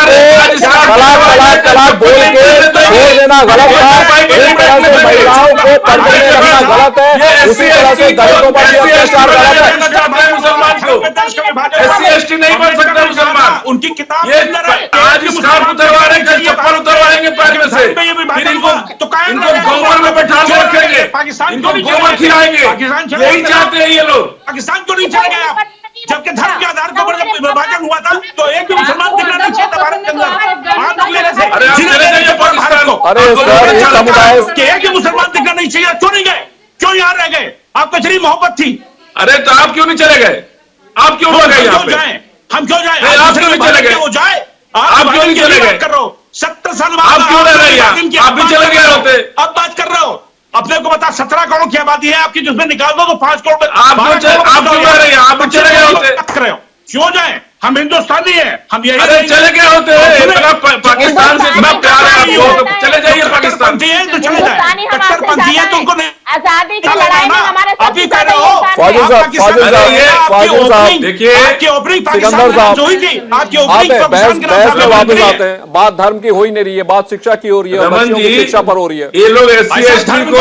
Speaker 1: तलाक बोल के छोड़ देना गलत है, जिस तरह से महिलाओं को पर्दे में रखना गलत है, उसी तरह से दलितों पर भी अत्याचार गलत है।
Speaker 4: मुसलमान को एससी एसटी नहीं बन सकता मुसलमान।
Speaker 3: उनकी किताब
Speaker 4: ये आज स्कार्फ उतरवा रहे हैं, चप्पल उतरवाएंगे पैर में से, फिर इनको गोबर में बैठा के रखेंगे, इनको गोबर खिलाएंगे। यही चाहते हैं ये लोग।
Speaker 3: पाकिस्तान क्यों नहीं चले गए आप? जबकि धर्म के आधार के ऊपर जब विभाजन हुआ था तो एक भी मुसलमान दिखना नहीं चाहता भारत के अंदर।
Speaker 4: अरे आप चले जाइए पाकिस्तान को।
Speaker 1: अरे सर, इस समुदाय
Speaker 3: एक भी मुसलमान दिखना नहीं चाहिए। क्यों नहीं गए? क्यों यहाँ रह गए? आपको इतनी मोहब्बत थी।
Speaker 4: अरे तो आप क्यों नहीं चले गए? आप क्यों रह गए यहाँ पे?
Speaker 3: हम क्यों जाए?
Speaker 4: आप क्यों नहीं चले गए?
Speaker 3: वो जाए,
Speaker 4: आप क्यों नहीं चले गए?
Speaker 3: कर रहे हो 70 साल
Speaker 4: आप क्यों रह रहे हैं? आप भी चले गए होते।
Speaker 3: अब बात कर रहे हो। अपने को बता 17 करोड़ की आबादी है आपकी, जिसमें निकाल दो तो 5 करोड़।
Speaker 4: आप क्यों रह रहे हैं? आप भी चले गए होते।
Speaker 3: क्यों जाए? हम हिंदुस्तानी हैं, हम यही।
Speaker 4: अरे चले गए होते हैं पाकिस्तान से, इतना प्यार है आपको, चले जाइए पाकिस्तान।
Speaker 3: तो चले जाए, कट्टरपंथी है तो उनको नहीं।
Speaker 5: आजादी की लड़ाई में हमारे
Speaker 3: आप ही कह रहे हो।
Speaker 1: फाजिल साहब, देखिए
Speaker 3: आपकी ओपनिंग
Speaker 1: सिकंदर साहब,
Speaker 3: जो हुई थी, आपकी
Speaker 1: आते
Speaker 3: ओपनिंग
Speaker 1: बहस में वापस आते हैं। बात धर्म की हो ही नहीं रही है, बात शिक्षा की हो रही है, बच्चों की शिक्षा पर हो रही है।
Speaker 4: ये लोग एससी एसटी को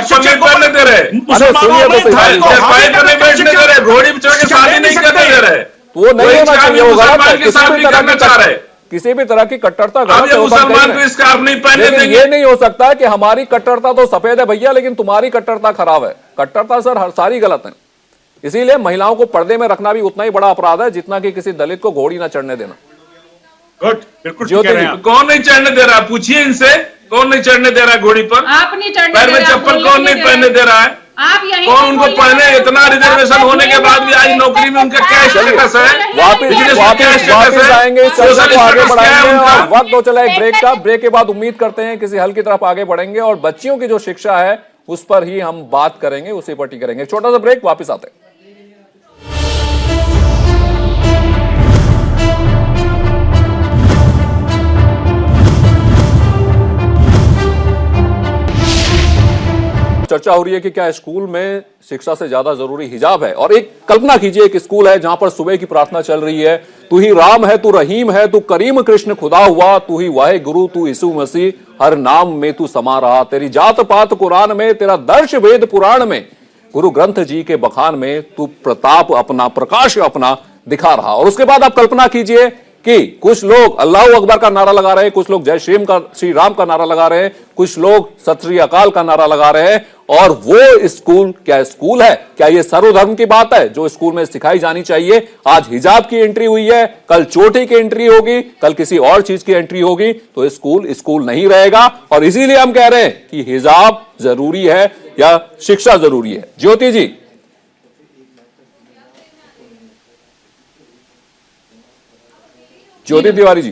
Speaker 4: चप्पल नहीं पहनने दे रहे,
Speaker 1: अरे सुनिए तो सही,
Speaker 4: पैर पर नहीं बैठने दे रहे, घोड़ी पे चढ़ के शादी नहीं करने दे रहे।
Speaker 1: वो नहीं होना चाहिए, वो गलत है।
Speaker 4: किसी
Speaker 1: भी तरह की कट्टरता गलत है।
Speaker 4: मुसलमान को स्कार्फ नहीं पहनने
Speaker 1: लेकिन
Speaker 4: देंगे।
Speaker 1: ये नहीं हो सकता कि हमारी कट्टरता तो सफेद है भैया, लेकिन तुम्हारी कट्टरता खराब है। कट्टरता सर हर सारी गलत है। इसीलिए महिलाओं को पर्दे में रखना भी उतना ही बड़ा अपराध है जितना कि किसी दलित को घोड़ी ना चढ़ने देना।
Speaker 3: गुड, बिल्कुल
Speaker 1: ज्योति जी,
Speaker 4: कौन नहीं चढ़ने दे रहा? पूछिए इनसे, कौन नहीं चढ़ने दे रहा है घोड़ी पर?
Speaker 2: आप नहीं चढ़ने
Speaker 4: पैर में चप्पल कौन नहीं पहनने दे रहा है?
Speaker 2: आप यही
Speaker 4: कौन उनको पढ़ने? इतना रिजर्वेशन होने के बाद भी आज नौकरी में उनका क्या स्टेटस है?
Speaker 1: वापिस आएंगे, इस चर्चा को आगे बढ़ाएंगे। और वक्त हो चला एक ब्रेक का। ब्रेक के बाद उम्मीद करते हैं किसी हल की तरफ आगे बढ़ेंगे और बच्चियों की जो शिक्षा है उस पर ही हम बात करेंगे, उसी पर टिके करेंगे। छोटा सा ब्रेक, वापिस आते हैं। चर्चा हो रही है कि क्या स्कूल में शिक्षा से ज्यादा जरूरी हिजाब है। और एक कल्पना कीजिए, एक स्कूल है जहां पर सुबह की प्रार्थना चल रही है, तू ही राम है, तू रहीम है, तू करीम कृष्ण खुदा हुआ, तू ही वाहे गुरु, तू यीशु मसीह, हर नाम में तू समा रहा। तेरी जात पात कुरान में, तेरा दर्श वेद पुराण में, गुरु ग्रंथ जी के बखान में तू प्रताप अपना, प्रकाश अपना दिखा रहा। और उसके बाद आप कल्पना कीजिए कि कुछ लोग अल्लाह अकबर का नारा लगा रहे हैं, कुछ लोग जय श्री राम का नारा लगा रहे हैं, कुछ लोग सत श्री अकाल का नारा लगा रहे हैं। और वो स्कूल क्या स्कूल है? क्या ये सर्वधर्म की बात है जो स्कूल में सिखाई जानी चाहिए? आज हिजाब की एंट्री हुई है, कल चोटी की एंट्री होगी, कल किसी और चीज की एंट्री होगी, तो स्कूल स्कूल नहीं रहेगा। और इसीलिए हम कह रहे हैं कि हिजाब जरूरी है या शिक्षा जरूरी है। ज्योति जी, ज्योति तिवारी जी।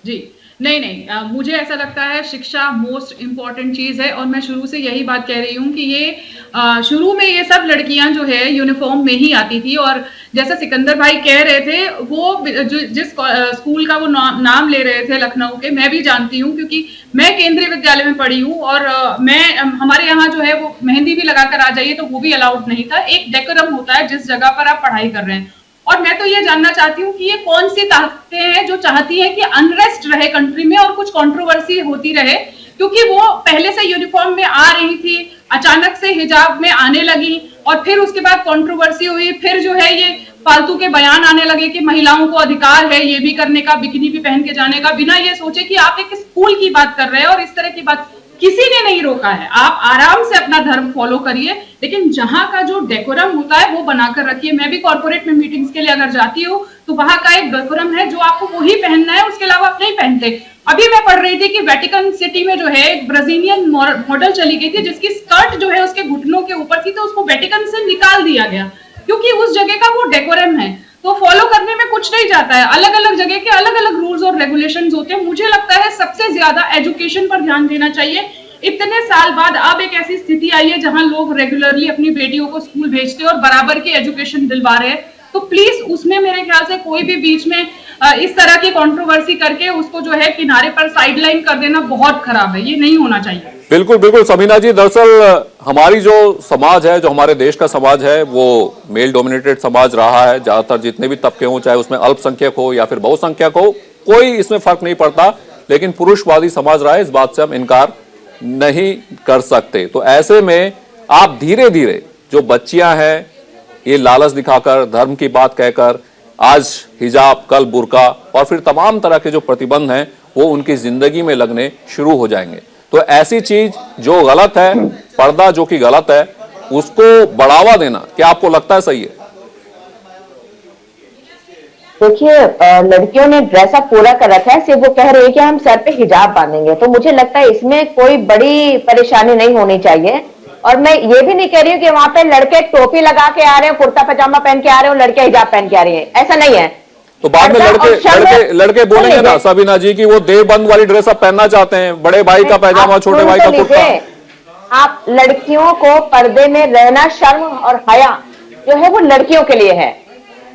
Speaker 2: जी नहीं, मुझे ऐसा लगता है शिक्षा मोस्ट इम्पॉर्टेंट चीज है। और मैं शुरू से यही बात कह रही हूँ कि ये शुरू में ये सब लड़कियां जो है यूनिफॉर्म में ही आती थी। और जैसा सिकंदर भाई कह रहे थे, वो जिस स्कूल का वो नाम ले रहे थे लखनऊ के, मैं भी जानती हूँ क्योंकि मैं केंद्रीय विद्यालय में पढ़ी हूँ। और हमारे यहाँ जो है वो मेहंदी भी लगाकर आ जाइए तो वो भी अलाउड नहीं था। एक डेकोरम होता है जिस जगह पर आप पढ़ाई कर रहे हैं। और मैं तो ये जानना चाहती हूँ कि ये कौन सी ताकतें हैं जो चाहती हैं कि अनरेस्ट रहे कंट्री में और कुछ कंट्रोवर्सी होती रहे, क्योंकि वो पहले से यूनिफॉर्म में आ रही थी, अचानक से हिजाब में आने लगी और फिर उसके बाद कंट्रोवर्सी हुई। फिर जो है ये फालतू के बयान आने लगे कि महिलाओं को अधिकार है ये भी करने का, बिकिनी भी पहन के जाने का, बिना ये सोचे कि आप एक स्कूल की बात कर रहे हैं। और इस तरह की बात किसी ने नहीं रोका है, आप आराम से अपना धर्म फॉलो करिए, लेकिन जहां का जो डेकोरम होता है वो बनाकर रखिए। मैं भी कॉर्पोरेट में मीटिंग्स के लिए अगर जाती हूँ तो वहां का एक डेकोरम है जो आपको वही पहनना है, उसके अलावा आप नहीं पहनते। अभी मैं पढ़ रही थी कि वेटिकन सिटी में जो है एक ब्राजीलियन मॉडल चली गई थी जिसकी स्कर्ट जो है उसके घुटनों के ऊपर थी, तो उसको वेटिकन से निकाल दिया गया क्योंकि उस जगह का वो डेकोरम है। तो फॉलो करने में कुछ नहीं जाता है, अलग अलग जगह के अलग अलग रूल्स और रेगुलेशंस होते हैं। मुझे लगता है सबसे ज्यादा एजुकेशन पर ध्यान देना चाहिए। इतने साल बाद अब एक ऐसी स्थिति आई है जहां लोग रेगुलरली अपनी बेटियों को स्कूल भेजते हैं और बराबर की एजुकेशन दिलवा रहे हैं, तो प्लीज उसमें मेरे ख्याल से कोई भी बीच में इस तरह की कंट्रोवर्सी करके उसको जो है किनारे पर साइडलाइन कर देना बहुत खराब है, ये नहीं होना चाहिए।
Speaker 1: बिल्कुल बिल्कुल समीना जी, दरअसल हमारी जो समाज है, जो हमारे देश का समाज है, वो मेल डोमिनेटेड समाज रहा है। ज्यादातर जितने भी तबके हों, चाहे उसमें अल्पसंख्यक हो या फिर बहुसंख्यक हो, कोई इसमें फर्क नहीं पड़ता, लेकिन पुरुषवादी समाज रहा है, इस बात से हम इनकार नहीं कर सकते। तो ऐसे में आप धीरे धीरे जो बच्चियां हैं, ये लालच दिखाकर, धर्म की बात कहकर, आज हिजाब कल बुर्का और फिर तमाम तरह के जो प्रतिबंध हैं वो उनकी जिंदगी में लगने शुरू हो जाएंगे। तो ऐसी चीज जो गलत है, पर्दा जो कि गलत है, उसको बढ़ावा देना क्या आपको लगता है सही है?
Speaker 5: देखिए, लड़कियों ने ड्रेसअप पूरा कर रखा है, सिर्फ वो कह रही है कि हम सर पे हिजाब बांधेंगे, तो मुझे लगता है इसमें कोई बड़ी परेशानी नहीं होनी चाहिए। और मैं ये भी नहीं कह रही हूँ कि वहां पे लड़के टोपी लगा के आ रहे हैं, कुर्ता पजामा पहन के आ रहे हैं और लड़के हिजाब पहन के आ रही है, ऐसा नहीं है।
Speaker 1: तो बाद में लड़के बोलेंगे ना सबीना जी कि वो देवबंद वाली ड्रेस अब पहनना चाहते हैं, बड़े भाई का पैजामा, छोटे भाई का कुर्ता।
Speaker 5: आप लड़कियों को पर्दे में रहना, शर्म और हया जो है वो लड़कियों के लिए है,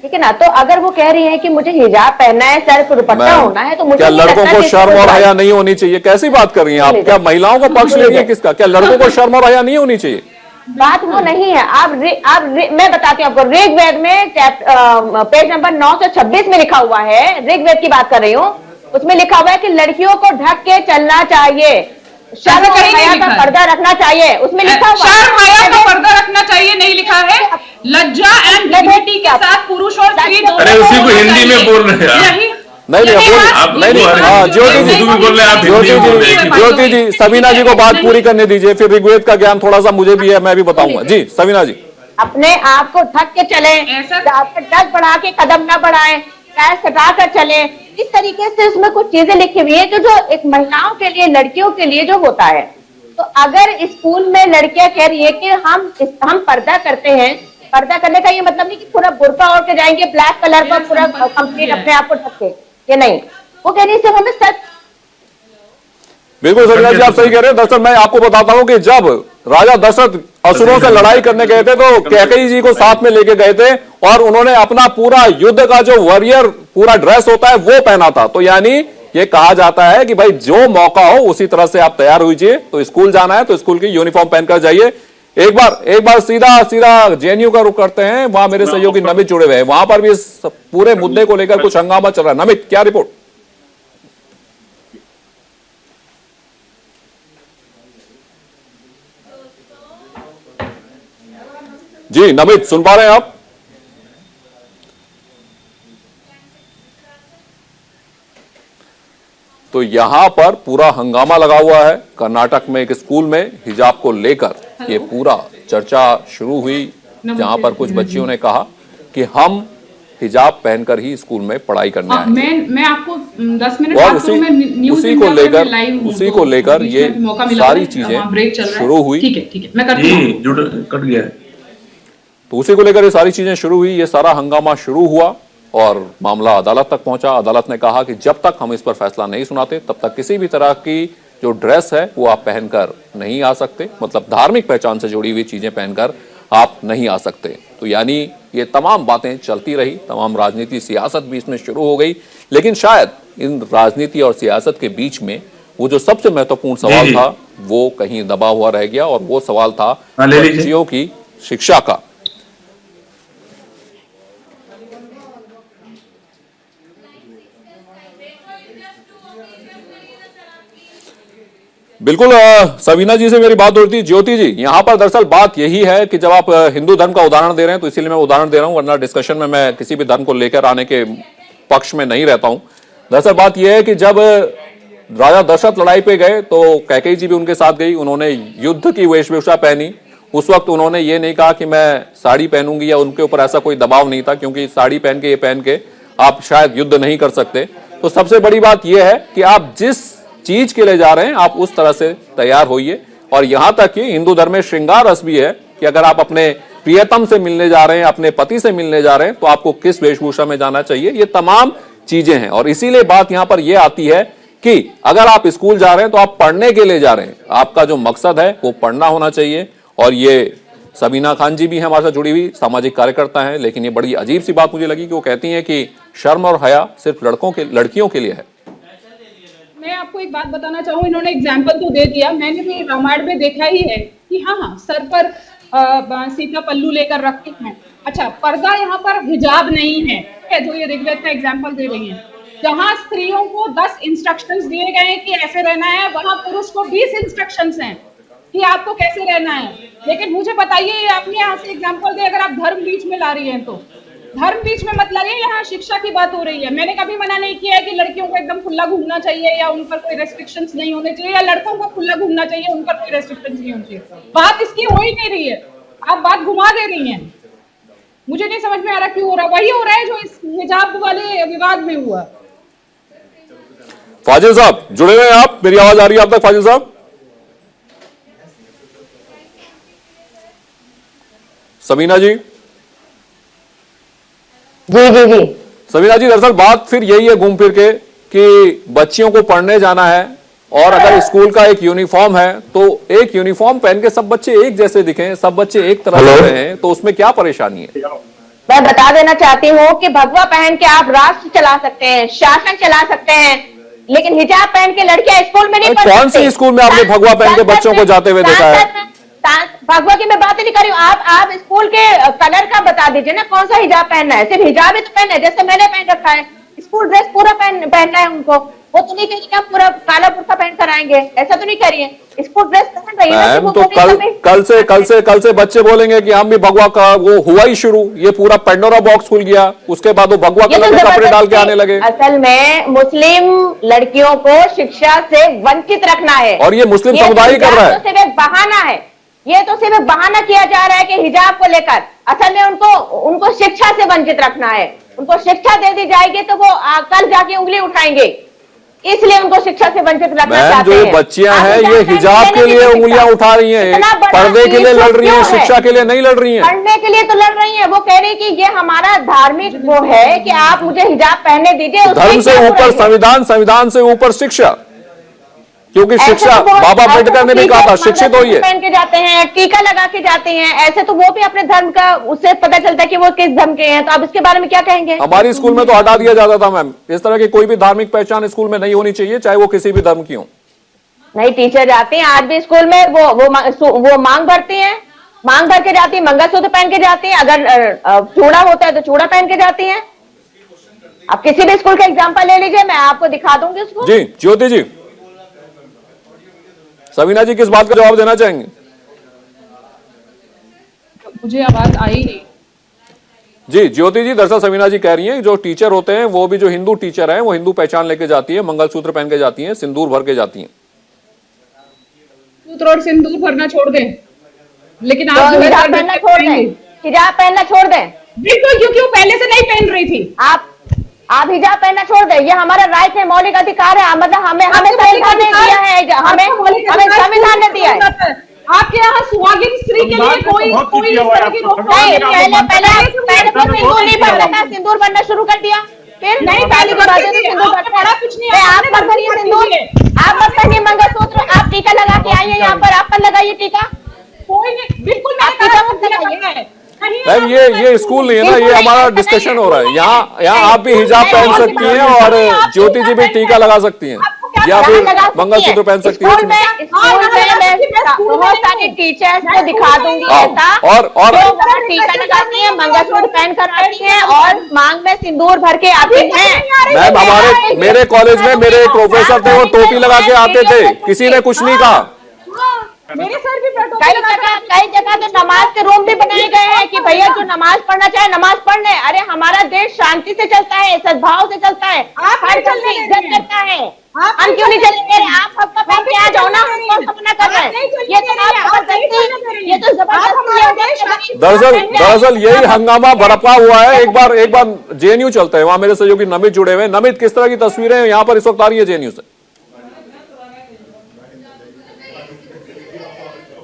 Speaker 5: ठीक है ना। तो अगर वो कह रही है कि मुझे हिजाब पहनना है, सर पर दुपट्टा होना है, तो मुझे
Speaker 1: क्या लड़कों को शर्म और हया नहीं होनी चाहिए? कैसी बात कर रही हैं आप? क्या महिलाओं को पक्ष ले रही है किसका? क्या लड़कों को शर्म और हया नहीं होनी चाहिए?
Speaker 5: बात वो नहीं है। मैं बताती हूँ आपको, ऋग्वेद में पेज नंबर 926 में लिखा हुआ है, ऋग्वेद की बात कर रही हूँ, उसमें लिखा हुआ है कि लड़कियों को ढक के चलना चाहिए, शर्म और हया का पर्दा रखना चाहिए, उसमें लिखा हुआ है।
Speaker 2: शर्म हया का पर्दा रखना चाहिए नहीं लिखा है, लज्जा एंड डिग्निटी के साथ पुरुष और स्त्री दोनों।
Speaker 4: अरे उसी को हिंदी में बोल रहे हैं
Speaker 1: ज्योति जी, सबीना जी को बात पूरी करने दीजिए, फिर ऋग्वेद का ज्ञान थोड़ा सा मुझे भी है, मैं भी बताऊंगा। जी सबीना जी,
Speaker 5: अपने आप को ढक के चले, डग बढ़ा के कदम ना बढ़ाएं, पैर सटा कर चले, इस तरीके से उसमें कुछ चीजें लिखी हुई है जो एक महिलाओं के लिए, लड़कियों के लिए जो होता है। तो अगर स्कूल में लड़कियां कह रही है कि हम पर्दा करते हैं, पर्दा करने का ये मतलब नहीं कि पूरा बुर्का ओढ़ के जाएंगे ब्लैक कलर का पूरा कंप्लीट अपने आप को ढक के, ये नहीं, वो कह रही है हमें सच।
Speaker 1: बिल्कुल सबीना जी, आप सही कह रहे हैं। दरअसल मैं आपको बताता हूं कि जब राजा दशरथ असुरों से लड़ाई करने गए थे तो कैकेयी जी को साथ में लेके गए थे और उन्होंने अपना पूरा युद्ध का जो वॉरियर पूरा ड्रेस होता है वो पहना था। तो यानी ये कहा जाता है कि भाई जो मौका हो उसी तरह से आप तैयार हुईजिए। तो स्कूल जाना है तो स्कूल की यूनिफॉर्म पहनकर जाइए। एक बार सीधा जेएनयू का रुख करते हैं। वहां मेरे सहयोगी नमित जुड़े हुए हैं, वहां पर भी इस पूरे मुद्दे को लेकर कुछ हंगामा चल रहा है। नमित, क्या रिपोर्ट? जी नमित, सुन पा रहे हैं आप? तो यहां पर पूरा हंगामा लगा हुआ है। कर्नाटक में एक स्कूल में हिजाब को लेकर ये पूरा चर्चा शुरू हुई, जहां पर कुछ बच्चियों ने कहा कि हम हिजाब पहनकर ही स्कूल में पढ़ाई करने आए।
Speaker 2: मैं आपको 10 मिनट
Speaker 1: और
Speaker 2: बात करूं, मैं न्यूज़
Speaker 1: उसी
Speaker 2: इंडिया
Speaker 1: को
Speaker 2: पे
Speaker 1: लेकर
Speaker 2: लाइव हूं,
Speaker 1: उसी
Speaker 2: तो
Speaker 1: को लेकर
Speaker 2: बीच
Speaker 1: ये
Speaker 2: में भी मौका मिला
Speaker 1: सारी
Speaker 2: है,
Speaker 1: चीजें
Speaker 2: ब्रेक चल रहा है।
Speaker 1: शुरू हुई।
Speaker 2: ठीक है, मैं करती हूं।
Speaker 4: जी जुड़ कट गया है।
Speaker 1: तो उसी को लेकर ये सारी चीजें शुरू हुई, ये सारा हंगामा शुरू हुआ और मामला अदालत तक पहुंचा। अदालत ने कहा कि जब तक हम इस पर फैसला नहीं सुनाते तब तक किसी भी तरह की जो ड्रेस है वो आप पहनकर नहीं आ सकते, मतलब धार्मिक पहचान से जुड़ी हुई चीजें पहनकर आप नहीं आ सकते। तो यानी ये तमाम बातें चलती रही, तमाम राजनीति सियासत भी इसमें शुरू हो गई। लेकिन शायद इन राजनीति और सियासत के बीच में वो जो सबसे महत्वपूर्ण सवाल था वो कहीं दबा हुआ रह गया, और वो सवाल था बच्चियों की शिक्षा का। बिल्कुल, सवीना जी से मेरी बात हो रही थी। ज्योति जी, यहां पर दरअसल बात यही है कि जब आप हिंदू धर्म का उदाहरण दे रहे हैं तो इसीलिए मैं उदाहरण दे रहा हूं, वरना डिस्कशन में मैं किसी भी धर्म को लेकर आने के पक्ष में नहीं रहता हूं। दरअसल बात यह है कि जब राजा दशरथ लड़ाई पे गए तो कैकेयी जी भी उनके साथ गई, उन्होंने युद्ध की वेशभूषा पहनी। उस वक्त उन्होंने ये नहीं कहा कि मैं साड़ी पहनूंगी, या उनके ऊपर ऐसा कोई दबाव नहीं था, क्योंकि साड़ी पहन के ये पहन के आप शायद युद्ध नहीं कर सकते। तो सबसे बड़ी बात यह है कि आप जिस चीज के लिए जा रहे हैं आप उस तरह से तैयार होइए। और यहां तक कि हिंदू धर्म में श्रृंगार रस भी है कि अगर आप अपने प्रियतम से मिलने जा रहे हैं, अपने पति से मिलने जा रहे हैं, तो आपको किस वेशभूषा में जाना चाहिए। ये तमाम चीजें हैं, और इसीलिए बात यहां पर यह आती है कि अगर आप स्कूल जा रहे हैं तो आप पढ़ने के लिए जा रहे हैं, आपका जो मकसद है वो पढ़ना होना चाहिए। और ये सबीना खान जी भी हैं हमारे साथ जुड़ी हुई, सामाजिक कार्यकर्ता हैं, लेकिन ये बड़ी अजीब सी बात मुझे लगी कि वो कहती हैं कि शर्म और हया सिर्फ लड़कियों के लिए है।
Speaker 2: मैं आपको एक बात बताना चाहूँ, इन्होंने एग्जाम्पल तो दे दिया, मैंने भी रामायण में देखा ही है कि हाँ सर पर सीता पल्लू लेकर रखती हैं। अच्छा, पर्दा यहाँ पर हिजाब नहीं है जो ये ऋग्वेद का एग्जाम्पल दे रही है। जहाँ स्त्रियों को 10 इंस्ट्रक्शंस दिए गए हैं कि ऐसे रहना है, वहाँ पुरुष को 20 इंस्ट्रक्शंस हैं कि आपको कैसे रहना है। लेकिन मुझे बताइए, आपने यहाँ से एग्जाम्पल दे, अगर आप धर्म बीच में ला रही हैं तो धर्म बीच में मत लाइए, यहाँ शिक्षा की बात हो रही है। मैंने कभी मना नहीं किया है कि लड़कियों को एकदम खुला घूमना चाहिए या उन पर कोई रेस्ट्रिक्शंस नहीं होने चाहिए, या लड़कों को खुला घूमना चाहिए, उन पर कोई रेस्ट्रिक्शंस नहीं होनी चाहिए। बात इसकी हो ही नहीं रही है, आप बात घुमा दे रही हैं। मुझे नहीं समझ में आ रहा क्यों हो रहा, वही हो रहा है जो इस हिजाब वाले विवाद में हुआ।
Speaker 1: फाजिल साहब जुड़े हुए हैं आप, मेरी आवाज आ रही है आप तक? फाजिल साहब, सबीना जी,
Speaker 5: जी
Speaker 1: सबीना जी, दरअसल बात फिर यही है घूम फिर के कि बच्चियों को पढ़ने जाना है, और अगर स्कूल का एक यूनिफॉर्म है तो एक यूनिफॉर्म पहन के सब बच्चे एक जैसे दिखें, सब बच्चे एक तरह से रहें, तो उसमें क्या परेशानी है?
Speaker 5: मैं बता देना चाहती हूँ कि भगवा पहन के आप राष्ट्र चला सकते हैं, शासन चला सकते हैं, लेकिन हिजाब पहन के लड़कियां स्कूल में नहीं पढ़ सकती।
Speaker 1: कौन सी स्कूल में आपने भगवा पहन के बच्चों को जाते हुए देखा है?
Speaker 5: भगवा की मैं बात ही नहीं कर रही हूँ, आप स्कूल के कलर का बता दीजिए ना, कौन सा हिजाब पहनना है। सिर्फ हिजाब ही तो पहनना है, जैसे मैंने पहन रखा है, स्कूल ड्रेस पूरा पहनना है उनको। वो तो नहीं कह रही कि आप पूरा काला कुर्ता पहन कर आएंगे, ऐसा तो नहीं कह रही है। स्कूल ड्रेस पहन रही है
Speaker 1: मैम, तो कल से बच्चे बोलेंगे कि हम भी भगवा का, वो हुआ ही शुरू, ये पूरा पेंडोरा बॉक्स खुल गया, उसके बाद वो भगवा कलर के कपड़े डाल के आने लगे।
Speaker 5: असल में मुस्लिम लड़कियों को शिक्षा से वंचित रखना है,
Speaker 1: और ये मुस्लिम समुदाय कर रहा है।
Speaker 5: सिर्फ एक बहाना है, ये तो सिर्फ बहाना किया जा रहा है कि हिजाब को लेकर। असल में उनको शिक्षा से वंचित रखना है। उनको शिक्षा दे दी जाएगी तो वो कल जाके उंगली उठाएंगे, इसलिए उनको शिक्षा से वंचित रखना चाहते हैं।
Speaker 1: जो बच्चियां हैं ये हिजाब के लिए उंगलियां उठा रही हैं, पर्दे के लिए लड़ रही हैं, शिक्षा के लिए नहीं लड़ रही हैं।
Speaker 5: पढ़ने के लिए तो लड़ रही हैं, वो कह रही कि ये हमारा धार्मिक वो है कि आप मुझे हिजाब पहनने दीजिए।
Speaker 1: धर्म से ऊपर संविधान, संविधान से ऊपर शिक्षा, क्योंकि शिक्षा, बाबा अम्बेडकर ने भी कहा था शिक्षित होइए।
Speaker 5: पहन के जाते हैं, टीका लगा के जाते हैं, ऐसे तो वो भी अपने धर्म का, उससे पता चलता है कि वो किस धर्म के हैं। तो आप इसके बारे में क्या कहेंगे?
Speaker 1: हमारी स्कूल में तो हटा दिया जाता था मैम, इस तरह की कोई भी धार्मिक पहचान स्कूल में नहीं होनी चाहिए, चाहे वो किसी भी धर्म की हो।
Speaker 5: नहीं, टीचर जाते हैं आज भी स्कूल में, वो मांग भरती हैं मांग भर के जाती है, मंगलसूत्र पहन के जाती है, अगर चूड़ा होता है तो चूड़ा पहन के जाती हैं। आप किसी भी स्कूल का एग्जांपल ले लीजिए, मैं आपको दिखा दूंगी उसको।
Speaker 1: जी ज्योति जी, सवीना जी किस बात का जवाब देना चाहेंगे?
Speaker 2: मुझे आवाज आई नहीं।
Speaker 1: जी ज्योति जी, दरअसल सवीना जी कह रही हैं जो टीचर होते हैं वो भी जो हिंदू टीचर हैं वो हिंदू पहचान लेके जाती है, मंगलसूत्र पहन के जाती हैं, सिंदूर भर के जाती हैं।
Speaker 2: सूत्र और सिंदूर भरना छोड़ दें, लेकिन
Speaker 5: तो
Speaker 2: आप जो है
Speaker 5: हिजाब पहनना छोड़ दें, हिजाब पहनना छोड़ दें।
Speaker 2: बिल्कुल, क्योंकि वो पहले से नहीं पहन रही थी।
Speaker 5: आप हिजाब पहनना छोड़ दें, ये हमारा राइट है, मौलिक अधिकार है। मतलब हमें संविधान ने दिया है, हमें संविधान ने दिया है।
Speaker 2: आपके यहाँ सुहागिन स्त्री के लिए कोई इस तरह की रोक
Speaker 5: नहीं, पहले तो सिंदूर नहीं भरता था, सिंदूर भरना शुरू कर दिया, फिर
Speaker 2: नहीं,
Speaker 5: पहले की बात है तो सिंदूर
Speaker 2: आपने पढ़ा कुछ नहीं,
Speaker 5: आप
Speaker 2: आपने
Speaker 5: मत भरिए सिंदूर, आप मत पहनिए मंगलसूत्र, आप टीका लगा के आइए यहाँ पर, आप पर लगाइए टीका।
Speaker 2: कोई नहीं, बिल्कुल
Speaker 5: आप टीका मत लगाइए।
Speaker 1: मैम ये स्कूल नहीं है ना, ये हमारा डिस्कशन हो रहा है। यहाँ आप भी हिजाब पहन सकती हैं और ज्योति जी भी टीका लगा सकती हैं या फिर मंगलसूत्र पहन सकती हैं।
Speaker 5: स्कूल में मैं बहुत सारे टीचर्स को दिखा दूंगी ऐसा,
Speaker 1: और
Speaker 5: जो टीका लगाती है, मंगलसूत्र पहन कर आती है और मांग में सिंदूर भर के आती है।
Speaker 1: मैम मेरे कॉलेज में मेरे एक प्रोफेसर थे, वो टोपी लगा के आते थे, किसी ने कुछ नहीं कहा।
Speaker 2: मेरे सर भी
Speaker 5: कई जगह तो नमाज के रूम भी बनाए गए हैं कि भैया जो नमाज पढ़ना चाहे नमाज पढ़ ले। अरे हमारा देश शांति से चलता है, सद्भाव से चलता है, हर चलने इज्जत करता है। हम क्यों नहीं चलेंगे? आप सबका पहन के आ जाओ ना, हम अपना कर रहे हैं। ये तो जबरदस्ती, ये तो जबरदस्ती।
Speaker 1: दरअसल यही हंगामा बरपा हुआ है। एक बार जेएनयू चलते हैं, वहां मेरे सहयोगी नमित जुड़े हुए हैं। नमित, किस तरह की तस्वीरें यहाँ पर इस वक्त आ रही है जेएनयू से?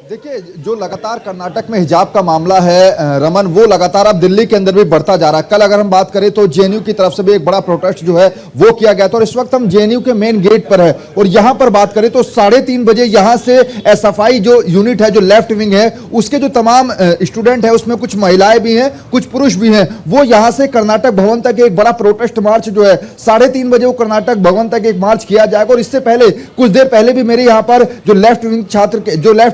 Speaker 6: देखिए, जो लगातार कर्नाटक में हिजाब का मामला है रमन, वो लगातार अब दिल्ली के अंदर भी बढ़ता जा रहा है। कल अगर हम बात करें तो जेएनयू की तरफ से भी एक बड़ा प्रोटेस्ट जो है वो किया गया था और इस वक्त हम जेएनयू के मेन गेट पर है और यहां पर बात करें तो 3:30 बजे यहां से एसएफआई जो यूनिट है, जो लेफ्ट विंग है, उसके जो तमाम स्टूडेंट है, उसमें कुछ महिलाएं भी हैं, कुछ पुरुष भी हैं, वो यहां से कर्नाटक भवन तक एक बड़ा प्रोटेस्ट मार्च जो है 3:30 बजे वो कर्नाटक भवन तक एक मार्च किया जाएगा। और इससे पहले कुछ देर पहले भी मेरे यहाँ पर जो लेफ्ट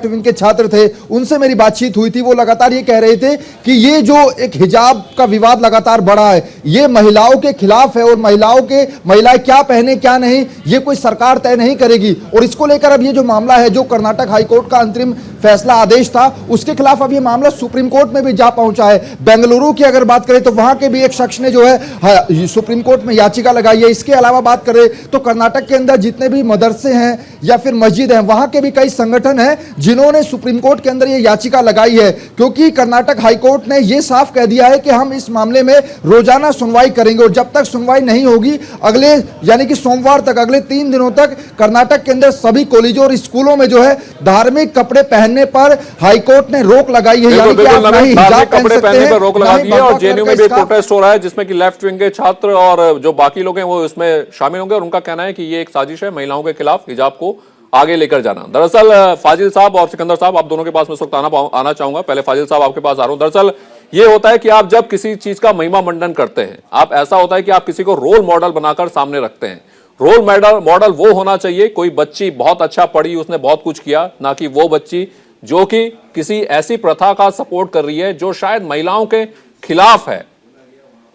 Speaker 6: विंग के छात्र थे उनसे मेरी बातचीत हुई थी। वो लगातार ये कह रहे थे कि ये जो एक हिजाब का विवाद लगातार बढ़ा है, ये महिलाओं के खिलाफ है और महिलाएं क्या पहने क्या नहीं ये कोई सरकार तय नहीं करेगी। और इसको लेकर अब ये जो मामला है, जो कर्नाटक हाईकोर्ट का अंतरिम फैसला आदेश था, उसके खिलाफ अब ये मामला सुप्रीम कोर्ट में भी जा पहुंचा है। बेंगलुरु की अगर बात करें तो वहां के भी एक शख्स ने जो है सुप्रीम कोर्ट में याचिका लगाई है। इसके अलावा बात करें तो कर्नाटक के अंदर जितने भी मदरसे हैं या फिर मस्जिद हैं, वहां के भी कई संगठन हैं जिन्होंने सुप्रीम कोर्ट के अंदर ये याचिका लगाई है, क्योंकि कर्नाटक हाईकोर्ट ने ये साफ कह दिया है कि हम इस मामले में रोजाना सुनवाई करेंगे और जब तक सुनवाई नहीं होगी अगले यानी कि सोमवार तक, अगले 3 दिनों तक कर्नाटक के अंदर सभी कॉलेजों और स्कूलों में जो है धार्मिक कपड़े पहनने पर हाईकोर्ट ने रोक लगाई है। यानी कि आप नहीं हिजाब
Speaker 1: कपड़े पहनने पर रोक लगा दी है और जेएनयू में भी
Speaker 6: इसका
Speaker 1: प्रोटेस्ट हो रहा है जिसमें कि लेफ्ट विंग के छात्र और जो बाकी लोग हैं वो इसमें शामिल होंगे और उनका कहना है कि ये एक साजिश है महिलाओं के खिलाफ हिजाब को आगे लेकर जाना। दरअसल फाजिल साहब और सिकंदर साहब, आप दोनों के पास मैं इस वक्त आना चाहूंगा। पहले फाजिल साहब आपके पास आ रहा हूं। दरअसल ये होता है कि आप जब किसी चीज का महिमा मंडन करते हैं, आप ऐसा होता है कि आप किसी को रोल मॉडल बनाकर सामने रखते हैं। रोल मॉडल वो होना चाहिए कोई बच्ची बहुत अच्छा पढ़ी, उसने बहुत कुछ किया, ना कि वो बच्ची जो कि किसी ऐसी प्रथा का सपोर्ट कर रही है जो शायद महिलाओं के खिलाफ है।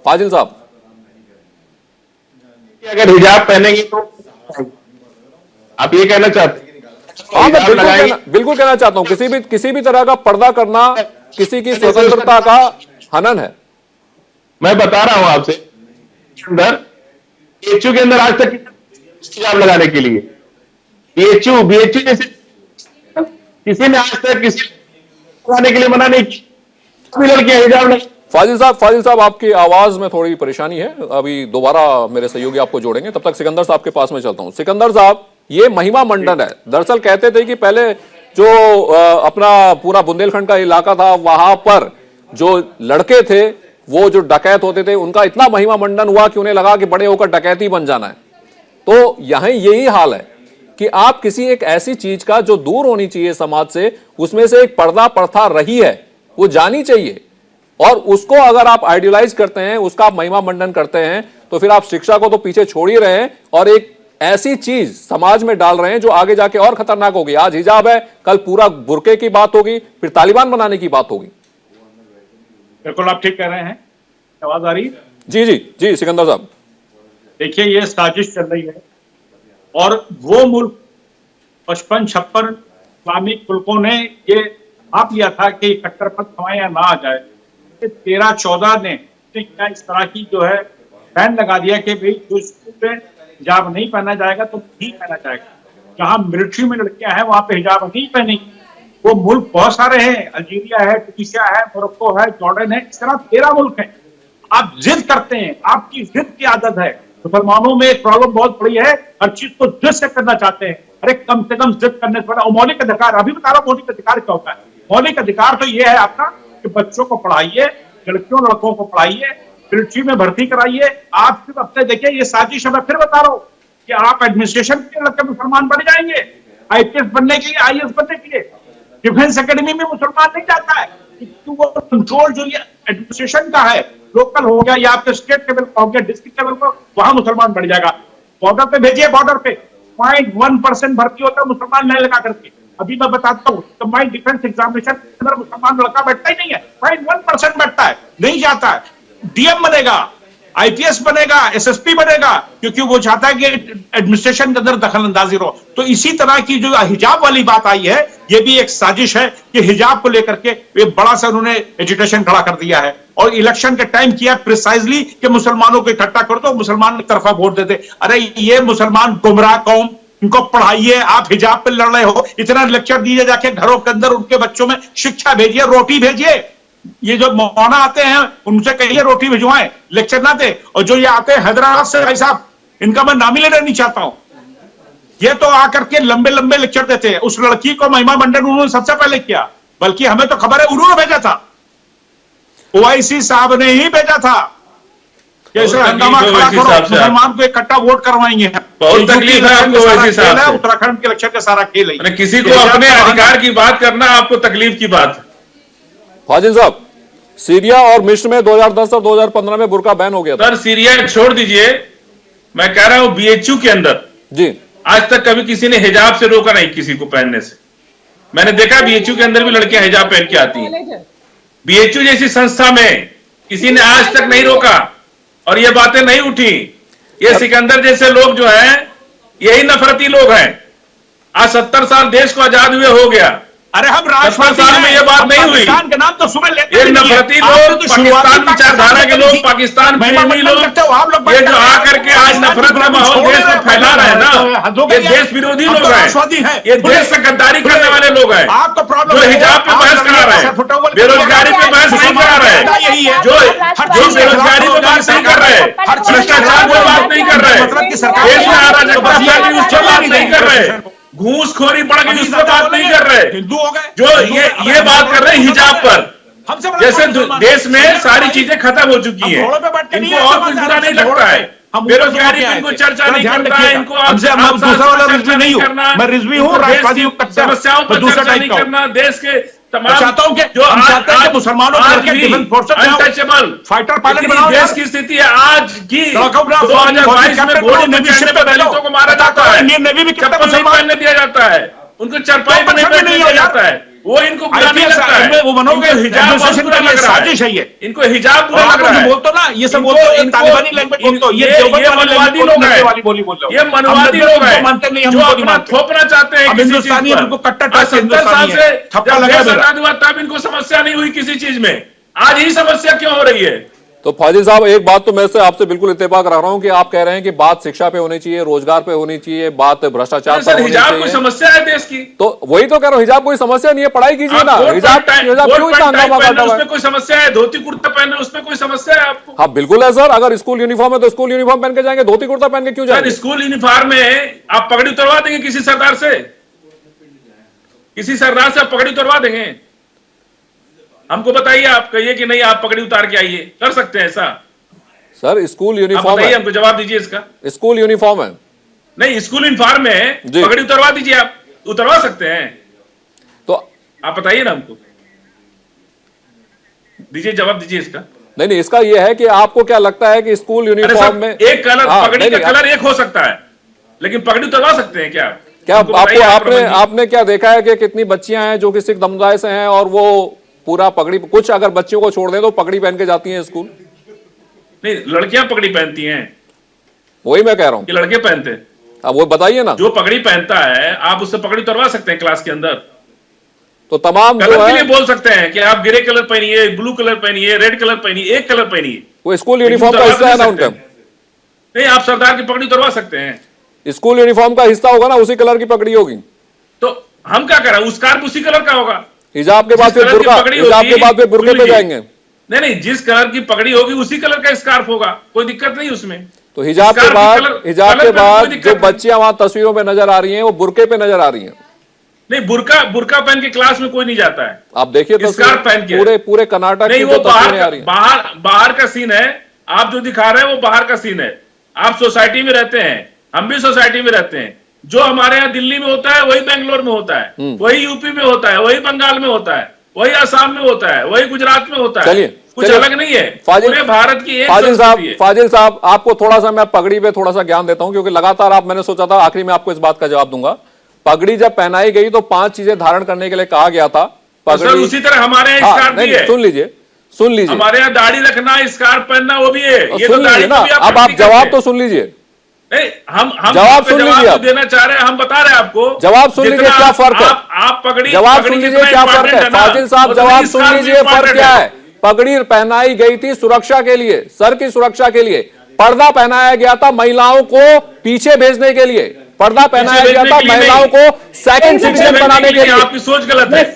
Speaker 1: फाजिल साहब,
Speaker 4: अगर हिजाब पहनेंगे तो आप ये कहना चाहते हैं?
Speaker 1: हाँ, मैं बिल्कुल कहना चाहता हूं किसी भी तरह का पर्दा करना किसी की स्वतंत्रता का हनन है।
Speaker 4: मैं बता रहा हूं आपसे, अंदर बीएचयू के अंदर आज तक हिजाब लगाने के लिए बीएचयू जैसे किसी ने आज तक किसी लगाने के लिए मना नहीं किया। लड़कियां हिजाब नहीं।
Speaker 1: फाजिल साहब आपकी आवाज में थोड़ी परेशानी है, अभी दोबारा मेरे सहयोगी आपको जोड़ेंगे। तब तक सिकंदर साहब के पास में चलता हूं। सिकंदर साहब, ये महिमा मंडन है। दरअसल कहते थे कि पहले जो अपना पूरा बुंदेलखंड का इलाका था वहां पर जो लड़के थे वो जो डकैत होते थे उनका इतना महिमा मंडन हुआ कि उन्हें लगा कि बड़े होकर डकैती बन जाना है। तो यहां यही हाल है कि आप किसी एक ऐसी चीज का जो दूर होनी चाहिए समाज से, उसमें से एक पर्दा प्रथा रही है, वो जानी चाहिए और उसको अगर आप आइडियलाइज करते हैं, उसका आप महिमा मंडन करते हैं, तो फिर आप शिक्षा को तो पीछे छोड़ ही रहे हैं और एक ऐसी चीज समाज में डाल रहे हैं जो आगे जाके और खतरनाक होगी। आज हिजाब है, कल पूरा बुर्के की बात होगी, फिर तालिबान बनाने की बात होगी।
Speaker 3: बिल्कुल आप ठीक कह रहे हैं। आवाज आ रही है?
Speaker 1: जी जी जी सिकंदर साहब,
Speaker 3: देखिए ये साजिश चल रही है और वो मुल्क 55-56 इस्लामिक मुल्कों ने ये भाप लिया था कि कट्टरपंथ हमारे यहाँ ना आ जाए। 13-14 ने क्या इस तरह की जो है बैन लगा दिया कि भाई जो स्कूल में हिजाब नहीं पहना जाएगा तो नहीं पहना जाएगा। जहां मिलिट्री में लड़कियां हैं वहां पे हिजाब नहीं पहनेंगी। वो मुल्क बहुत सारे हैं, अल्जीरिया है, ट्यूनीशिया है, मोरक्को है, जॉर्डन है, इस तरह 13 मुल्क हैं। आप जिद करते हैं, आपकी जिद की आदत है। मुसलमानों में एक प्रॉब्लम बहुत बड़ी है, हर चीज को जिद से करना चाहते हैं। अरे कम से कम जिद करने से बड़ा मौलिक अधिकार, अभी बता रहा हूं मौलिक अधिकार क्या होता है। मौलिक अधिकार तो ये है आपका कि बच्चों को पढ़ाइए, लड़कियों लड़कों को पढ़ाइए, मिलिट्री में भर्ती कराइए। आप सिर्फ अपने देखिए ये साजिश है, मैं फिर बता रहा हूं कि आप एडमिनिस्ट्रेशन के लड़के मुसलमान बन जाएंगे, आईपीएस बनने के लिए, आईएएस बनने के लिए। डिफेंस एकेडमी में मुसलमान नहीं जाता है क्योंकि वो कंट्रोल जो ये एडमिनिस्ट्रेशन का है, लोकल हो गया या आपके स्टेट लेवल का हो गया, डिस्ट्रिक्ट लेवल का, वहां मुसलमान बढ़ जाएगा। बॉर्डर पे भेजिए, बॉर्डर पे 0.1% भर्ती होता है मुसलमान नहीं लगा करके। अभी मैं बताता हूँ, कंबाइंड डिफेंस एग्जामिनेशन के अंदर मुसलमान लड़का बैठता ही नहीं है, 0.1% बैठता है, नहीं जाता है। डीएम बनेगा, आईपीएस बनेगा, एसएसपी बनेगा, क्योंकि वो चाहता है कि एडमिनिस्ट्रेशन के अंदर दखल अंदाजी हो। तो इसी तरह की जो हिजाब वाली बात आई है, ये भी एक साजिश है कि हिजाब को लेकर के एक बड़ा सा उन्होंने एजिटेशन खड़ा कर दिया है और इलेक्शन के टाइम किया प्रिसाइजली कि मुसलमानों को इकट्ठा कर दो, मुसलमान की तरफा वोट देते। अरे ये मुसलमान गुमराह कौम, इनको पढ़ाइए। आप हिजाब पे लड़ रहे हो, इतना लेक्चर दीजिए, जाके घरों के अंदर उनके बच्चों में शिक्षा भेजिए, रोटी भेजिए। ये जो मौलाना आते हैं उनसे कहिए रोटी भिजवाएं, लेक्चर ना दे। और जो ये आते हैं हैदराबाद से, भाई साहब इनका मैं नाम ही लेना नहीं चाहता हूं, ये तो आकर के लंबे लंबे लेक्चर देते हैं। उस लड़की को महिमा मंडन उन्होंने सबसे पहले किया, बल्कि हमें तो खबर है उन्होंने भेजा था, ओआईसी साहब ने ही भेजा था कि इसे हंगामा खड़ा करो, मुसलमान को इकट्ठा वोट करवाएंगे।
Speaker 4: बहुत तकलीफ है आपको ओवैसी साहब से।
Speaker 3: उत्तराखंड के इलेक्शन का सारा खेल है,
Speaker 4: किसी को अपने अधिकार की बात करना आपको तकलीफ की बात है।
Speaker 1: फाजिल साहब, सीरिया और मिस्र में 2010 और 2015 में बुर्का बैन हो गया था।
Speaker 4: सर सीरिया छोड़ दीजिए, मैं कह रहा हूं बीएचयू के अंदर
Speaker 1: जी
Speaker 4: आज तक कभी किसी ने हिजाब से रोका नहीं किसी को पहनने से। मैंने देखा बीएचयू के अंदर भी लड़कियां हिजाब पहन के आती हैं। बीएचयू जैसी संस्था में किसी ने आज तक नहीं रोका और ये बातें नहीं उठी। ये सिकंदर जैसे लोग जो हैं यही नफरती लोग हैं। आज 70 साल देश को आजाद हुए हो गया,
Speaker 3: अरे हम राष्ट्रवादी
Speaker 4: साल में ये बात नहीं हुई।
Speaker 3: पाकिस्तान के नाम तो सुबह लेते
Speaker 4: ये नफरती लोग, पाकिस्तान विचारधारा के लोग, पाकिस्तान प्रेमी लोग, ये जो आकर के आज नफरत का माहौल देश में फैला रहे हैं ना, ये देश विरोधी लोग हैं, ये देश से गद्दारी करने वाले लोग हैं, जो हिजाब पे बहस करा रहे हैं, बेरोजगारी पे बहस नहीं करा रहे, जो बेरोजगारी पे बात नहीं कर रहे, भ्रष्टाचार पे बात नहीं कर रहे, देश में अराजकता फैली उस पर बात नहीं कर रहे, घूसखोरी बढ़ गई उस पर बात नहीं कर रहे,
Speaker 3: हिंदू हो गए
Speaker 4: जो ये बात कर रहे हैं हिजाब पर। जैसे देश में सारी चीजें खत्म हो चुकी हैं, इनको और कुछ बुरा नहीं लगता है। बेरोजगारी पे इनको चर्चा नहीं करता है, इनको
Speaker 3: दूसरा वाला रिजवी नहीं हूं, मैं रिजवी हूं, राष्ट्रवादी
Speaker 4: समस्याओं पर चर्चा नहीं करना, देश के तमाम
Speaker 3: चाहता हूं कि
Speaker 4: जो
Speaker 3: आज मुसलमानों के डिफेंस फोर्सेस में
Speaker 4: अनटचेबल
Speaker 3: फाइटर पायलट बनाओ।
Speaker 4: देश की स्थिति है आज की 2022 में गोली में चढ़ने पर दलितों को मारा जाता है,
Speaker 3: इंडियन नेवी भी
Speaker 4: चप्पल नहीं पहनने दिया जाता है, उनको चरपाई पर नहीं पहनने दिया जाता है, वो इनको बुरा नहीं लगता है,
Speaker 3: वो बनोगे हिजाब साजिश है, ये
Speaker 4: इनको हिजाब बुरा लग रहा है।
Speaker 3: बोलते ना ये सब बोलते हो, तालिबानी लैंग्वेज बोलते हो, ये
Speaker 4: मनवादी लोग हैं, ये मनवादी लोग हैं
Speaker 3: मानते नहीं,
Speaker 4: जो अपना थोपना चाहते हैं
Speaker 3: हिंदुस्तानी, हमको कट्टर
Speaker 4: 70 साल से जब देश आजाद हुआ तब इनको समस्या नहीं हुई किसी चीज में, आज ही समस्या क्यों हो रही है?
Speaker 1: तो फाजिल साहब, एक बात तो मैं से आपसे बिल्कुल इत्तेफाक रख रहा हूं कि आप कह रहे हैं कि बात शिक्षा पे होनी चाहिए, रोजगार पे होनी चाहिए, बात भ्रष्टाचार पर होनी
Speaker 4: हिजाब
Speaker 1: चाहिए।
Speaker 4: कोई समस्या है देश की?
Speaker 1: तो वही तो कह रहा हूं, हिजाब कोई समस्या नहीं है, पढ़ाई कीजिए ना। हिजाब क्यों इतना हंगामा करता है?
Speaker 4: उसमें कोई समस्या है? धोती कुर्ता पहनना उसमें कोई समस्या है आपको?
Speaker 1: हाँ बिल्कुल है सर, अगर स्कूल यूनिफॉर्म है तो स्कूल यूनिफॉर्म पहन के जाएंगे, धोती कुर्ता पहन के क्यों जाएंगे?
Speaker 4: स्कूल यूनिफॉर्म में आप पगड़ी उतरवा देंगे किसी सरदार से? किसी सरदार से आप पगड़ी उतरवा देंगे? हमको बताइए, आप कहिए कि नहीं आप पगड़ी उतार के आइए, कर सकते हैं ऐसा?
Speaker 1: सर स्कूल यूनिफॉर्म है,
Speaker 4: हमको जवाब दीजिए इसका।
Speaker 1: स्कूल यूनिफॉर्म है,
Speaker 4: नहीं स्कूल यूनिफॉर्म में पगड़ी उतरवा दीजिए, आप उतरवा सकते हैं
Speaker 1: तो
Speaker 4: आप बताइए ना हमको, दीजिए जवाब दीजिए इसका।
Speaker 1: नहीं, इसका यह है कि आपको क्या लगता है कि स्कूल यूनिफॉर्म में
Speaker 4: एक कलर, पगड़ी का कलर एक हो सकता है, लेकिन पगड़ी उतरवा सकते हैं क्या?
Speaker 1: क्या
Speaker 4: हमको
Speaker 1: आपको
Speaker 4: बताइए आप,
Speaker 1: आपने
Speaker 4: रमन जी।
Speaker 1: आपने क्या देखा है कि कितनी बच्चियां हैं जो कि सिख समुदाय से हैं और वो पूरा पगड़ी, कुछ अगर बच्चियों को छोड़ दें तो पगड़ी पहन के जाती हैं स्कूल?
Speaker 4: नहीं, लड़कियां पगड़ी पहनती हैं,
Speaker 1: वही मैं कह रहा हूं,
Speaker 4: कि लड़के पहनते हैं?
Speaker 1: अब वो बताइए ना।
Speaker 4: जो पगड़ी पहनता है आप उससे पगड़ी उतरवा सकते हैं क्लास के अंदर।
Speaker 1: तो तमाम जो
Speaker 4: कलर के
Speaker 1: है
Speaker 4: लिए बोल सकते हैं कि आप ग्रे कलर पहनिए, ब्लू कलर पहनिए, रेड कलर पहनिए, एक कलर पहनिए।
Speaker 1: वो स्कूल यूनिफॉर्म का
Speaker 4: लेकिन
Speaker 1: हिस्सा है ना
Speaker 4: उतरवा
Speaker 1: उनका।
Speaker 4: नहीं, आप सरदार की पगड़ी उतरवा सकते हैं।
Speaker 1: स्कूल यूनिफॉर्म का हिस्सा होगा ना, उसी कलर की पगड़ी होगी।
Speaker 4: तो हम क्या करें, उस स्कार्फ उसी कलर का होगा।
Speaker 1: हिजाब के बाद
Speaker 4: जिस
Speaker 1: फिर
Speaker 4: कलर की
Speaker 1: बुर्का,
Speaker 4: पगड़ी
Speaker 1: हिजाब
Speaker 4: होगी,
Speaker 1: के बाद फिर बुर्के पे
Speaker 4: सुनिए।
Speaker 1: जाएंगे।
Speaker 4: नहीं नहीं, जिस कलर की पगड़ी होगी उसी कलर का स्कार्फ होगा, कोई दिक्कत नहीं उसमें।
Speaker 1: तो हिजाब के
Speaker 4: स्कार्फ की
Speaker 1: बाद,
Speaker 4: कलर-
Speaker 1: हिजाब
Speaker 4: कलर
Speaker 1: के
Speaker 4: पे कोई
Speaker 1: बाद
Speaker 4: दिक्कत
Speaker 1: जो
Speaker 4: नहीं।
Speaker 1: बच्चियां वहां तस्वीरों में नजर आ रही हैं वो बुर्के पे नजर आ रही हैं।
Speaker 4: नहीं, बुरका पहन के क्लास में कोई नहीं जाता है।
Speaker 1: आप देखिए
Speaker 4: स्कार्फ पहन के।
Speaker 1: पूरे पूरे कर्नाटक
Speaker 4: नहीं,
Speaker 1: की
Speaker 4: वो
Speaker 1: जो तस्वीरें आ रही हैं।
Speaker 4: बाहर का सीन है। आप जो दिखा रहे हैं वो बाहर का सीन है। आप सोसाइटी में रहते हैं, हम भी सोसाइटी में रहते हैं। जो हमारे यहाँ दिल्ली में होता है वही बेंगलोर में होता है, वही यूपी में होता है, वही बंगाल में होता है, वही असम में होता है, वही गुजरात में होता है।
Speaker 1: चलिए,
Speaker 4: कुछ
Speaker 1: चलिए।
Speaker 4: अलग नहीं है।
Speaker 1: फाजिल-
Speaker 4: पूरे भारत की एक
Speaker 1: फाजिल
Speaker 4: संस्कृति है।
Speaker 1: साहब आपको थोड़ा सा मैं पगड़ी पे थोड़ा सा ज्ञान देता हूं, क्योंकि लगातार आप, मैंने सोचा था आखिरी में आपको इस बात का जवाब दूंगा। पगड़ी जब पहनाई गई तो 5 चीजें धारण करने के लिए कहा गया था।
Speaker 4: तो सर
Speaker 1: पगड़ी,
Speaker 4: उसी तरह हमारे यहाँ
Speaker 1: हाँ,
Speaker 4: स्कार्फ
Speaker 1: नहीं,
Speaker 4: भी है।
Speaker 1: सुन लीजिए
Speaker 4: हमारे यहाँ दाढ़ी रखना, स्कार्फ पहनना वो भी है।
Speaker 1: तो
Speaker 4: ये तो
Speaker 1: सुन लीजिए
Speaker 4: दाढ़ी
Speaker 1: ना।
Speaker 4: को भी
Speaker 1: अब आप
Speaker 4: प्रैक्टिस
Speaker 1: जवाब
Speaker 4: करते
Speaker 1: तो
Speaker 4: हैं।
Speaker 1: सुन लीजिए।
Speaker 4: नहीं, हम
Speaker 1: जवाब
Speaker 4: पे
Speaker 1: सुन लीजिए
Speaker 4: जो
Speaker 1: आप।
Speaker 4: देना चाह रहे हैं, हम बता रहे हैं आपको।
Speaker 1: जवाब सुन लीजिए,
Speaker 4: जितना
Speaker 1: क्या फर्क है।
Speaker 4: आप पगड़ी,
Speaker 1: जवाब
Speaker 4: पगड़ी
Speaker 1: सुन लीजिए
Speaker 4: जितना
Speaker 1: क्या फर्क
Speaker 4: important
Speaker 1: है।
Speaker 4: ना,
Speaker 1: फाजिल साहब
Speaker 4: उतना
Speaker 1: जवाब
Speaker 4: ही
Speaker 1: सुन
Speaker 4: स्कार्फ
Speaker 1: लीजिए,
Speaker 4: भी
Speaker 1: फर्क
Speaker 4: important
Speaker 1: क्या है। पगड़ी पहनाई गई थी सुरक्षा के लिए, सर की सुरक्षा के लिए। पर्दा पहनाया गया था महिलाओं को पीछे भेजने के लिए। पर्दा पहनाया गया था महिलाओं को सेकंड सिटीजन बनाने के लिए।
Speaker 4: आपकी सोच गलत है।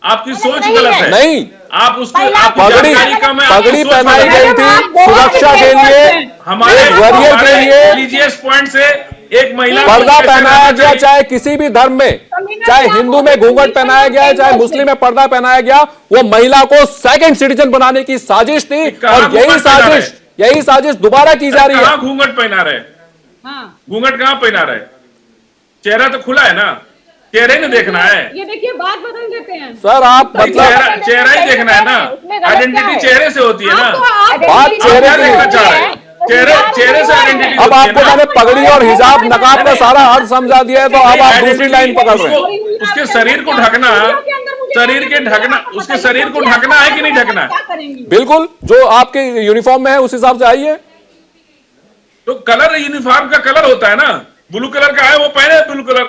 Speaker 4: आपकी सोच
Speaker 5: नहीं
Speaker 4: गलत
Speaker 5: है।
Speaker 4: है।
Speaker 1: नहीं,
Speaker 4: आप उसको
Speaker 5: महिला-
Speaker 4: आपको
Speaker 1: पगड़ी
Speaker 4: जानकारी कम है, आपकी
Speaker 1: पगड़ी
Speaker 4: सोच
Speaker 1: पहनाई
Speaker 4: गलत है।
Speaker 1: गई थी सुरक्षा के लिए,
Speaker 4: हमारे
Speaker 1: एक वॉरियर के लिए।
Speaker 4: रिलीजियस पॉइंट से एक महिला को
Speaker 1: पर्दा
Speaker 4: कैसे
Speaker 1: पहनाया
Speaker 4: रहना
Speaker 1: गया,
Speaker 4: चाहिए?
Speaker 1: चाहे किसी भी धर्म में, चाहे हिंदू में घूंघट पहनाया गया है, चाहे मुस्लिम में पर्दा पहनाया गया, वो महिला को सेकंड सिटीजन बनाने की साजिश थी।
Speaker 4: कहाँ
Speaker 1: और यही साजिश दोबारा की जा रही है।
Speaker 4: कहाँ घूंघट पहना रहे? घूंघट कहाँ पहना रहे? चेहरा तो खुला है ना, चेहरे में देखना है।
Speaker 7: ये देखिए बात बदल देते हैं।
Speaker 1: सर आप
Speaker 4: नहीं,
Speaker 1: मतलब
Speaker 4: चेहरा ही देखना है ना।
Speaker 5: उसमें गलत क्या
Speaker 4: आइडेंटिटी
Speaker 5: है?
Speaker 4: चेहरे से होती है ना।
Speaker 1: बात चेहरे
Speaker 4: क्या
Speaker 1: की
Speaker 4: देखना
Speaker 1: है।
Speaker 4: चाह रहे हैं? चेहरे से आइडेंटिटी
Speaker 1: अब आपको मैंने पगड़ी और हिजाब नकाब का सारा अर्थ समझा दिया है, तो अब आप दूसरी लाइन पकड़ रहे हैं।
Speaker 4: उसके शरीर को ढकना, उसके शरीर को ढकना है कि नहीं ढकना?
Speaker 7: क्या करेंगी?
Speaker 1: बिल्कुल, जो आपके यूनिफॉर्म में है उस हिसाब से आइए।
Speaker 4: तो कलर यूनिफॉर्म का कलर होता है ना, ब्लू कलर का है, वो पहने ब्लू कलर।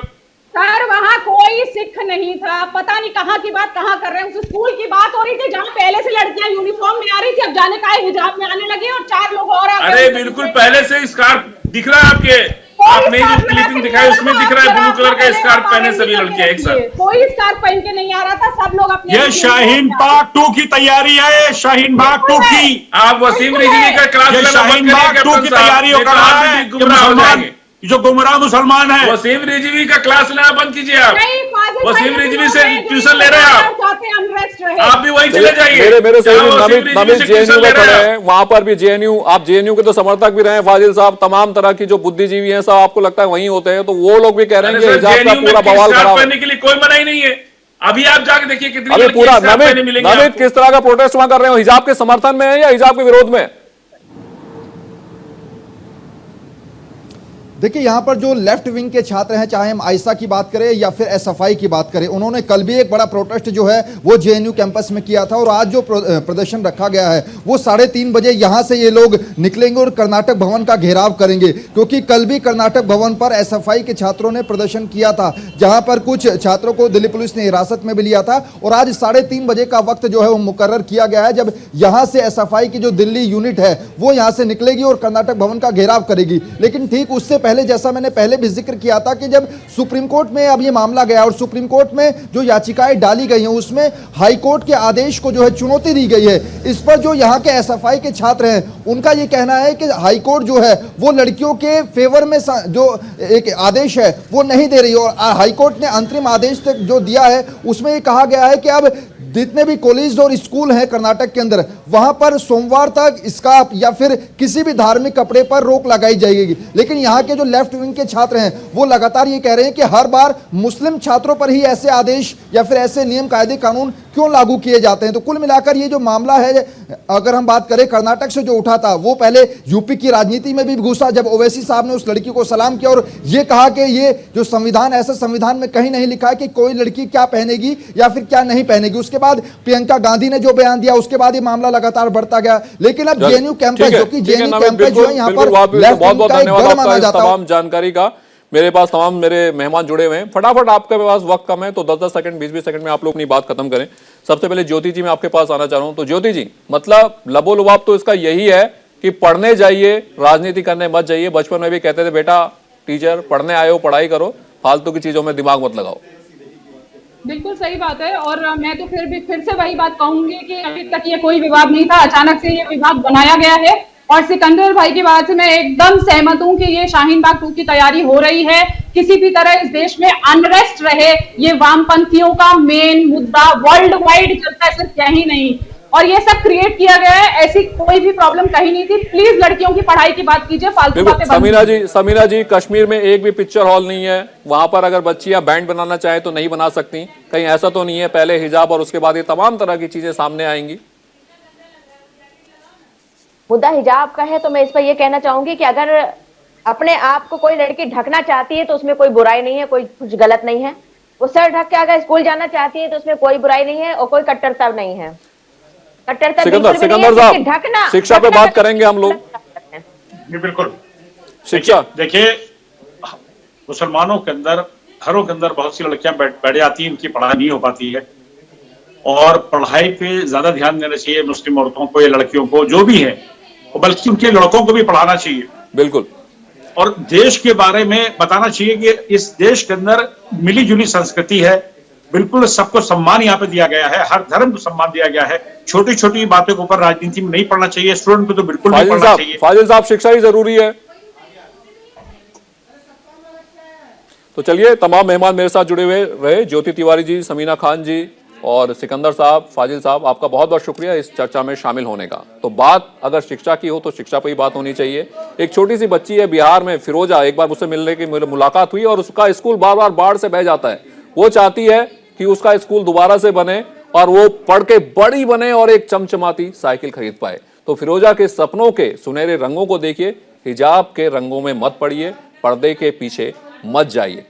Speaker 7: सर वहाँ कोई सिख नहीं था, पता नहीं कहाँ की बात कहाँ कर रहे हैं। उस स्कूल की बात हो रही थी जहाँ पहले से लड़कियां यूनिफॉर्म में आ रही थी, अब जाने का हिजाब में आने लगी और 4 लोग और आ गए।
Speaker 4: अरे बिल्कुल पहले से स्कार्फ दिख रहा है आपके, आपने जो क्लिपिंग दिखाई उसमें दिख रहा है ब्लू कलर का स्कार्फ पहने सभी लड़कियां एक साथ।
Speaker 7: कोई स्कार्फ पहन के नहीं आ रहा था, सब लोग अपने
Speaker 8: ये शाहीन बाग 2 की तैयारी है, शाहीन बाग 2 की।
Speaker 4: आप वसीम रिजवी का क्लास
Speaker 8: ये
Speaker 4: लेना बंद
Speaker 8: शाहीन
Speaker 4: करिए
Speaker 8: बाग 2
Speaker 4: कैप्टन
Speaker 8: की
Speaker 4: साहब,
Speaker 8: तैयारियों
Speaker 4: नहीं
Speaker 8: का
Speaker 4: तो
Speaker 8: रहा
Speaker 4: आप
Speaker 8: है।
Speaker 4: भी
Speaker 8: ये
Speaker 4: गुमराह हो
Speaker 8: मुसलमान,
Speaker 4: जाएंगे।
Speaker 8: जो गुमराह मुसलमान है।
Speaker 4: वसीम रिजवी का क्लास लेना बंद कीजिए आप।
Speaker 7: नहीं, फाजिल
Speaker 4: वसीम
Speaker 7: भाई
Speaker 4: रिजवी
Speaker 7: लोग
Speaker 4: से
Speaker 7: हैं जो
Speaker 4: ट्यूशन ले रहे हैं आप।
Speaker 7: चाहते हैं अनरेस्ट रहे।
Speaker 4: आप भी वहीं चले जाइए।
Speaker 1: मेरे से
Speaker 4: जहाँ वसीम
Speaker 1: नमित
Speaker 4: रिजवी से ट्यूशन
Speaker 1: जेएनयू
Speaker 4: ले
Speaker 1: में खड़े
Speaker 4: रहे हैं
Speaker 1: हैं, वहां पर भी जेएनयू, आप जेएनयू के तो समर्थक भी रहे हैं फाजिल साहब। तमाम तरह की जो बुद्धिजीवी हैं सब आपको लगता है वहीं होते हैं, तो वो लोग भी कह रहे हैं कि हिजाब का पूरा बवाल खराब है।
Speaker 4: पहनने के लिए कोई मनाही नहीं है। अभी आप जाके देखिए कितनी
Speaker 1: अभी
Speaker 4: लड़कियां
Speaker 1: पूरा
Speaker 4: स्कार्फ पहने मिलेंगी
Speaker 1: नमित
Speaker 4: आपको।
Speaker 1: किस तरह का प्रोटेस्ट वहां कर रहे हो? हिजाब के समर्थन में है या हिजाब के विरोध में?
Speaker 6: देखिए यहाँ पर जो लेफ्ट विंग के छात्र हैं, चाहे हम आयशा की बात करें या फिर एसएफआई की बात करें, उन्होंने कल भी एक बड़ा प्रोटेस्ट जो है वो जेएनयू कैंपस में किया था। और आज जो प्रदर्शन रखा गया है वो 3:30 बजे यहाँ से ये लोग निकलेंगे और कर्नाटक भवन का घेराव करेंगे, क्योंकि कल भी कर्नाटक भवन पर एसएफआई के छात्रों ने प्रदर्शन किया था, जहाँ पर कुछ छात्रों को दिल्ली पुलिस ने हिरासत में भी लिया था। और आज 3:30 बजे का वक्त जो है वो मुकर्रर किया गया है, जब यहाँ से एसएफआई की जो दिल्ली यूनिट है वो यहाँ से निकलेगी और कर्नाटक भवन का घेराव करेगी। लेकिन ठीक उससे पहले, जैसा मैंने पहले भी जिक्र किया था कि जब सुप्रीम कोर्ट में अब ये मामला गया और सुप्रीम कोर्ट में जो याचिकाएं डाली गई हैं उसमें हाई कोर्ट के आदेश को जो है चुनौती दी गई है। इस पर जो यहाँ के एसएफआई के छात्र हैं उनका ये कहना है कि हाई कोर्ट जो है वो लड़कियों के फेवर में जो एक आदेश है वो नहीं दे रही। और हाई कोर्ट ने अंतरिम आदेश तक जो दिया है उसमें ये कहा गया है कि अब जितने भी कॉलेज और स्कूल हैं कर्नाटक के अंदर, वहां पर सोमवार तक स्कार्फ या फिर किसी भी धार्मिक कपड़े पर रोक लगाई जाएगी। लेकिन यहाँ के जो लेफ्ट विंग के छात्र हैं वो लगातार ये कह रहे हैं कि हर बार मुस्लिम छात्रों पर ही ऐसे आदेश या फिर ऐसे नियम कायदे कानून क्यों लागू किए जाते हैं। तो कुल मिलाकर ये जो मामला है, अगर हम बात करें कर्नाटक से जो उठा था, वो पहले यूपी की राजनीति में भी घुसा जब ओवैसी साहब ने उस लड़की को सलाम किया और ये कहा कि ये जो संविधान, ऐसा संविधान में कहीं नहीं लिखा है कि कोई लड़की क्या पहनेगी या फिर क्या नहीं पहनेगी। उसके बाद प्रियंका गांधी ने जो बयान दिया, उसके बाद ये मामला लगातार बढ़ता गया। लेकिन अब जेएनयू कैंपस, जो कि जेएनयू कैंपस जो है यहाँ पर
Speaker 1: बहुत बहुत धन्यवाद आपका इस
Speaker 6: जाता है।
Speaker 1: तमाम जानकारी का। मेरे पास तमाम मेरे मेहमान जुड़े हुए हैं, फटाफट आपके पास वक्त कम है तो 10-10 सेकंड 20-20 सेकंड में आप लोग अपनी बात खत्म करें। सबसे पहले ज्योति जी मैं आपके पास आना चाह रहा हूं। तो ज्योति जी, मतलब लबोलुबाब तो इसका यही है कि पढ़ने जाइए, राजनीति करने मत जाइए। बचपन में भी कहते थे बेटा टीचर पढ़ने आए हो पढ़ाई करो, फालतू की चीजों में दिमाग मत लगाओ।
Speaker 2: बिल्कुल सही बात है। और मैं तो फिर से वही बात कहूंगी कि अभी तक ये कोई विवाद नहीं था, अचानक से ये विवाद बनाया गया है। और सिकंदर भाई की बात से मैं एकदम सहमत हूं कि ये शाहीन बाग 2 की तैयारी हो रही है। किसी भी तरह इस देश में अनरेस्ट रहे, ये वामपंथियों का मेन मुद्दा वर्ल्ड वाइड चलता है, सिर्फ यही नहीं। और ये सब क्रिएट किया गया है, ऐसी कोई भी प्रॉब्लम कहीं नहीं थी। प्लीज लड़कियों की पढ़ाई की बात कीजिए, फालतू बातें बंद।
Speaker 1: समीना जी, कश्मीर में एक भी पिक्चर हॉल नहीं है, वहां पर अगर बच्चियां बैंड बनाना चाहे तो नहीं बना सकती। कहीं ऐसा तो नहीं है पहले हिजाब और उसके बाद ये तमाम तरह की चीजें सामने आएंगी?
Speaker 5: मुद्दा हिजाब का है तो मैं इस पर यह कहना चाहूंगी कि अगर अपने आप को कोई लड़की ढकना चाहती है तो उसमें कोई बुराई नहीं है, कोई कुछ गलत नहीं है। वो सर ढक के अगर स्कूल जाना चाहती है तो उसमें कोई बुराई नहीं है और कोई कट्टरता नहीं है। कट्टरता
Speaker 1: सिकंदर साहब,
Speaker 5: ढकना,
Speaker 1: शिक्षा पे बात करेंगे हम लोग।
Speaker 3: बिल्कुल।
Speaker 1: शिक्षा
Speaker 3: देखिए, मुसलमानों के अंदर, घरों के अंदर बहुत सी लड़कियां बैठ जाती हैं, इनकी पढ़ाई नहीं हो पाती है। और पढ़ाई पे ज्यादा ध्यान देना चाहिए मुस्लिम औरतों को या लड़कियों को, जो भी है, बल्कि उनके लड़कों को भी पढ़ाना चाहिए।
Speaker 1: बिल्कुल।
Speaker 3: और देश के बारे में बताना चाहिए कि इस देश के अंदर मिली जुली संस्कृति है, बिल्कुल सबको सम्मान यहाँ पे दिया गया है, हर धर्म को सम्मान दिया गया है। छोटी छोटी बातों के ऊपर राजनीति में नहीं पढ़ना चाहिए, स्टूडेंट को तो बिल्कुल नहीं पढ़ना चाहिए।
Speaker 1: फाजिल साहब, शिक्षा ही जरूरी है। तो चलिए, तमाम मेहमान मेरे साथ जुड़े हुए रहे, ज्योति तिवारी जी, समीना खान जी और सिकंदर साहब, फाजिल साहब, आपका बहुत बहुत शुक्रिया इस चर्चा में शामिल होने का। तो बात अगर शिक्षा की हो तो शिक्षा पर ही बात होनी चाहिए। एक छोटी सी बच्ची है बिहार में, फिरोजा, एक बार मुझसे मिलने की मुलाकात हुई और उसका स्कूल बार बार बाढ़ से बह जाता है। वो चाहती है कि उसका स्कूल दोबारा से बने और वो पढ़ के बड़ी बने और एक चमचमाती साइकिल खरीद पाए। तो फिरोजा के सपनों के सुनहरे रंगों को देखिए, हिजाब के रंगों में मत पड़िए, पर्दे के पीछे मत जाइए।